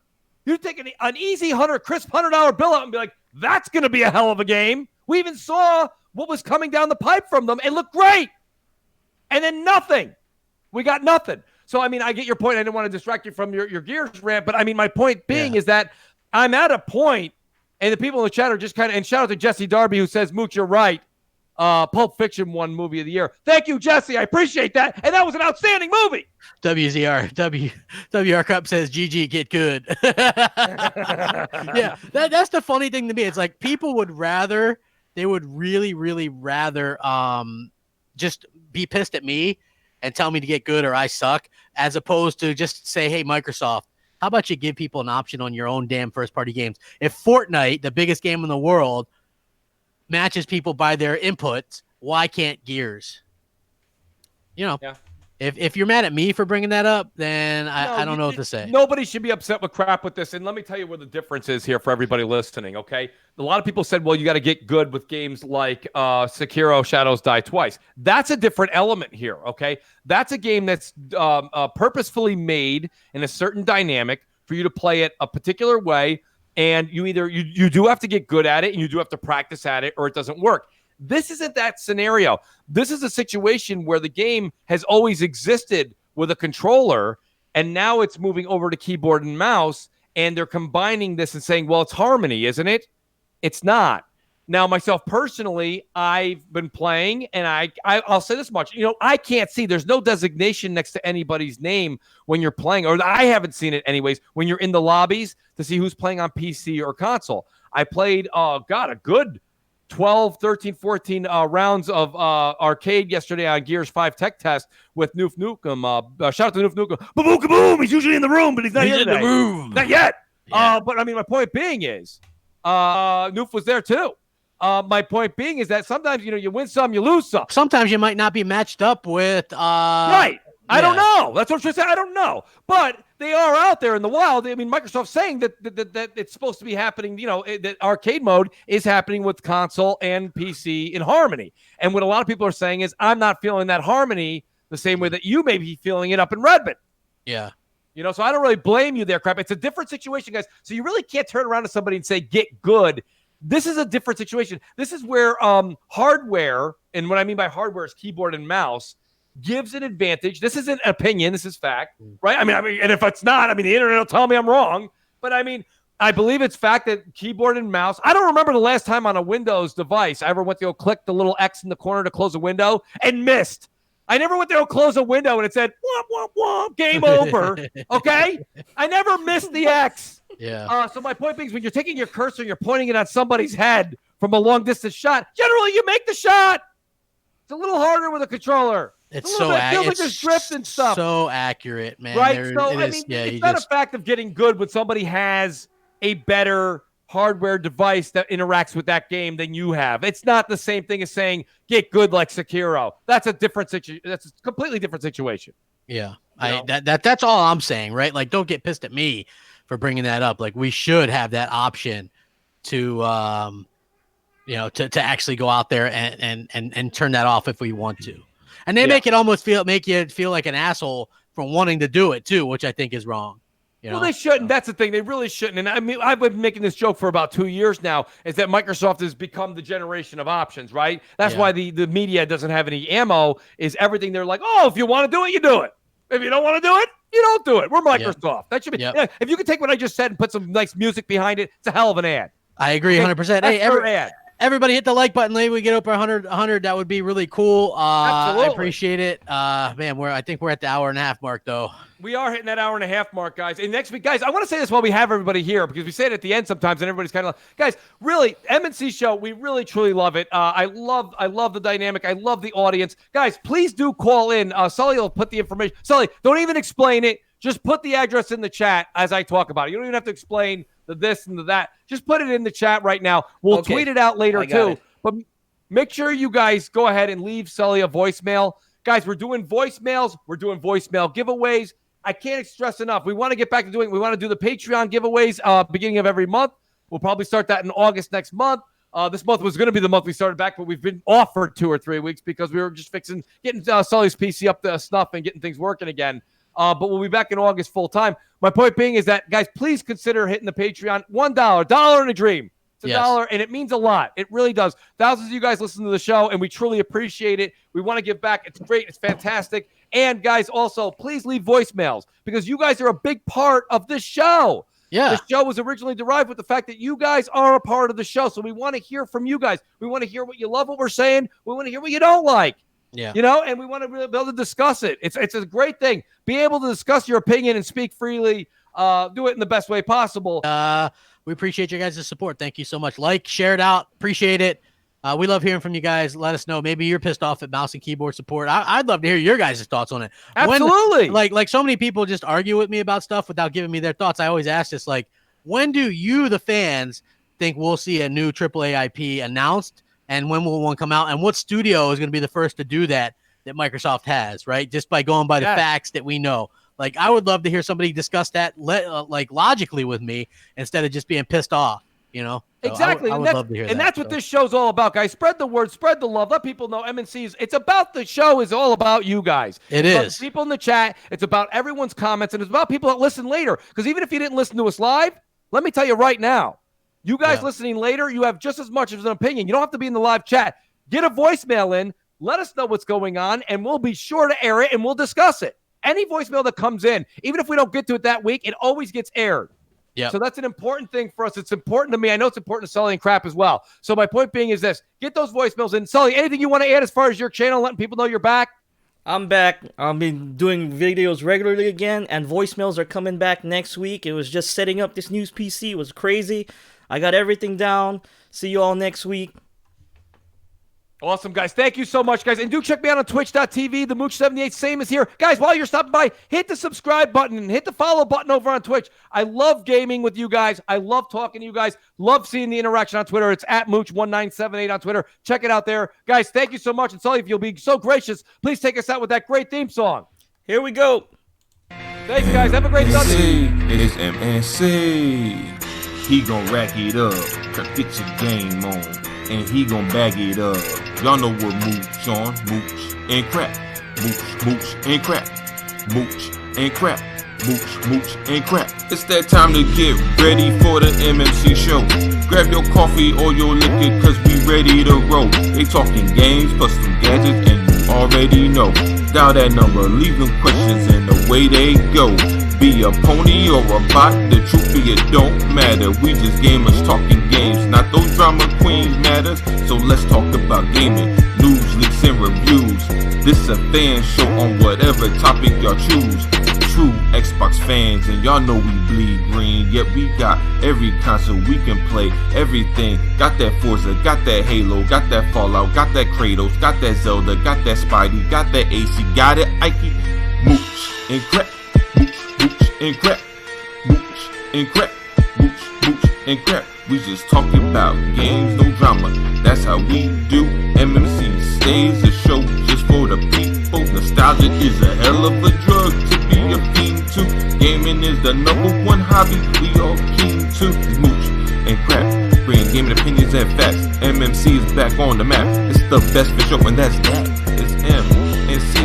You take an easy crisp $100 bill out and be like, that's going to be a hell of a game. We even saw what was coming down the pipe from them. It looked great. And then nothing. We got nothing. So, I mean, I get your point. I didn't want to distract you from your Gears rant, but I mean, my point being is that I'm at a point, and the people in the chat are just kind of, and shout out to Jesse Darby who says, Mooch, you're right. Pulp Fiction won movie of the year. Thank you, Jesse. I appreciate that. And that was an outstanding movie. WR Cup says, GG, get good. Yeah, that's the funny thing to me. It's like people would rather, they would really, really rather just be pissed at me and tell me to get good or I suck, as opposed to just say, hey, Microsoft, how about you give people an option on your own damn first-party games? If Fortnite, the biggest game in the world, matches people by their inputs, why can't Gears? If you're mad at me for bringing that up, then I don't know what to say. Nobody should be upset with crap with this. And let me tell you where the difference is here for everybody listening, okay? A lot of people said, well, you got to get good with games like Sekiro Shadows Die Twice. That's a different element here, okay? That's a game that's purposefully made in a certain dynamic for you to play it a particular way. And you do have to get good at it, and you do have to practice at it, or it doesn't work. This isn't that scenario. This is a situation where the game has always existed with a controller, and now it's moving over to keyboard and mouse, and they're combining this and saying, well, it's harmony, isn't it? It's not. Now, myself personally, I've been playing, and I'll say this much. I can't see. There's no designation next to anybody's name when you're playing, or I haven't seen it anyways, when you're in the lobbies to see who's playing on PC or console. I played, a good 12, 13, 14 rounds of arcade yesterday on Gears 5 Tech Test with Noof Nukem. Shout out to Noof Nukem. Boom, kaboom! He's usually in the room, but he's not here today. In the room. Not yet. Yeah. But I mean, my point being is, Noof was there too. My point being is that sometimes, you win some, you lose some. Sometimes you might not be matched up with. Right. I don't know. That's what I'm trying to say. I don't know. But they are out there in the wild. I mean, Microsoft's saying that it's supposed to be happening, that arcade mode is happening with console and PC in harmony. And what a lot of people are saying is, I'm not feeling that harmony the same way that you may be feeling it up in Redmond. Yeah. So I don't really blame you there, crap. It's a different situation, guys. So you really can't turn around to somebody and say, get good. This is a different situation. This is where hardware, and what I mean by hardware is keyboard and mouse, gives an advantage. This isn't opinion. This is fact, right? I mean, and if it's not, the internet will tell me I'm wrong. But I believe it's fact that keyboard and mouse. I don't remember the last time on a Windows device I ever went to go click the little X in the corner to close a window and missed. I never went to go close a window and it said, womp, womp, womp, game over. Okay? I never missed the X. Yeah. So my point being is when you're taking your cursor and you're pointing it at somebody's head from a long distance shot, generally you make the shot. It's a little harder with a controller. It's a so little bit. It feels like it's there's drift and stuff. So accurate, man. Right. There, So it I is, mean, yeah, it's not a fact of getting good when somebody has a better hardware device that interacts with that game than you have. It's not the same thing as saying get good like Sekiro. That's a different situation. That's a completely different situation. Yeah. You know? That's all I'm saying, right? Like, don't get pissed at me for bringing that up. Like, we should have that option to to actually go out there and turn that off if we want to. And they make you feel like an asshole for wanting to do it too, which I think is wrong. Well, they shouldn't. That's the thing. They really shouldn't. And I mean, I've been making this joke for about 2 years now, is that Microsoft has become the generation of options, right? That's why the media doesn't have any ammo, is everything. They're like, oh, if you want to do it, you do it. If you don't want to do it, you don't do it. We're Microsoft. That should be. Yeah, if you could take what I just said and put some nice music behind it, it's a hell of an ad. I agree 100%. Hey, ad. Everybody hit the like button. Maybe we get over 100. That would be really cool. Absolutely. I appreciate it. Man, I think we're at the hour and a half mark, though. We are hitting that hour and a half mark, guys. And next week, guys, I want to say this while we have everybody here, because we say it at the end sometimes, and everybody's kind of like, guys, really, M&C show, we really, truly love it. I love the dynamic. I love the audience. Guys, please do call in. Sully will put the information. Sully, don't even explain it. Just put the address in the chat as I talk about it. You don't even have to explain the this and the that. Just put it in the chat right now. We'll tweet it out later, too. But make sure you guys go ahead and leave Sully a voicemail. Guys, we're doing voicemails. We're doing voicemail giveaways. I can't stress enough. We want to get back to we want to do the Patreon giveaways beginning of every month. We'll probably start that in August next month. This month was going to be the month we started back, but we've been off for 2 or 3 weeks because we were just getting Sully's PC up to snuff and getting things working again. But we'll be back in August full time. My point being is that, guys, please consider hitting the Patreon. $1 in a dream. It's $1, and it means a lot. It really does. Thousands of you guys listen to the show, and we truly appreciate it. We want to give back. It's great. It's fantastic. And, guys, also, please leave voicemails, because you guys are a big part of this show. Yeah. The show was originally derived with the fact that you guys are a part of the show, so we want to hear from you guys. We want to hear what you love, what we're saying. We want to hear what you don't like. Yeah. And we want to really be able to discuss it. It's a great thing. Be able to discuss your opinion and speak freely. Do it in the best way possible. We appreciate your guys' support. Thank you so much. Like, share it out. Appreciate it. We love hearing from you guys. Let us know. Maybe you're pissed off at mouse and keyboard support. I'd love to hear your guys' thoughts on it. Absolutely. Like so many people just argue with me about stuff without giving me their thoughts. I always ask this, like, when do you, the fans, think we'll see a new AAA IP announced? And when will one come out? And what studio is going to be the first to do that Microsoft has, right? Just by going by the facts that we know. Like, I would love to hear somebody discuss that like logically with me instead of just being pissed off, So exactly. I would love to hear that. And that's what this show's all about, guys. Spread the word, spread the love. Let people know M&C's. It's about the show is all about you guys. It's about people in the chat. It's about everyone's comments. And it's about people that listen later. Because even if you didn't listen to us live, let me tell you right now, you guys listening later, you have just as much of an opinion. You don't have to be in the live chat. Get a voicemail in. Let us know what's going on, and we'll be sure to air it, and we'll discuss it. Any voicemail that comes in, even if we don't get to it that week, it always gets aired. Yeah. So that's an important thing for us. It's important to me. I know it's important to Sully and Crap as well. So my point being is this. Get those voicemails in. Sully, anything you want to add as far as your channel, letting people know you're back? I'm back. I'll be doing videos regularly again, and voicemails are coming back next week. It was just setting up this new PC. It was crazy. I got everything down. See you all next week. Awesome, guys. Thank you so much, guys. And do check me out on twitch.tv. The Mooch78, same is here. Guys, while you're stopping by, hit the subscribe button and hit the follow button over on Twitch. I love gaming with you guys. I love talking to you guys. Love seeing the interaction on Twitter. It's at Mooch1978 on Twitter. Check it out there. Guys, thank you so much. And Sully, if you'll be so gracious, please take us out with that great theme song. Here we go. Thanks, guys. Have a great Sunday. It's MNC. He gon' rack it up, get your game on, and he gon' bag it up. Y'all know what Mooch on, Mooch and Crap. Mooch and Crap. Mooch and Crap. Mooch and Crap. It's that time to get ready for the MMC show. Grab your coffee or your liquor, cause we ready to roll. They talking games, custom gadgets, and you already know. Dial that number, leave them questions, and away they go. Be a pony or a bot, the truth be it don't matter. We just gamers talking games, not those drama queens matters. So let's talk about gaming, news, leaks, and reviews. This a fan show on whatever topic y'all choose. true Xbox fans, and y'all know we bleed green. Yet we got every console we can play, everything. Got that Forza, got that Halo, got that Fallout, got that Kratos, got that Zelda, got that Spidey, got that AC, got it Ike, Mooch and Crap, Mooch and Crap, Mooch and Crap, Mooch and Crap. We just talking about games, no drama. That's how we do. MMC stays a show just for the people. Nostalgia is a hell of a drug to be a fiend to. Gaming is the #1 hobby we all keen to. Mooch and Crap, bringing gaming opinions and facts. MMC is back on the map. It's the best for show, and that's that. It's M and C.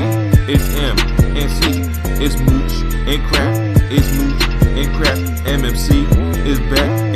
It's M and C. It's Mooch and Crap. It's Mooch and Crap. MMC is back.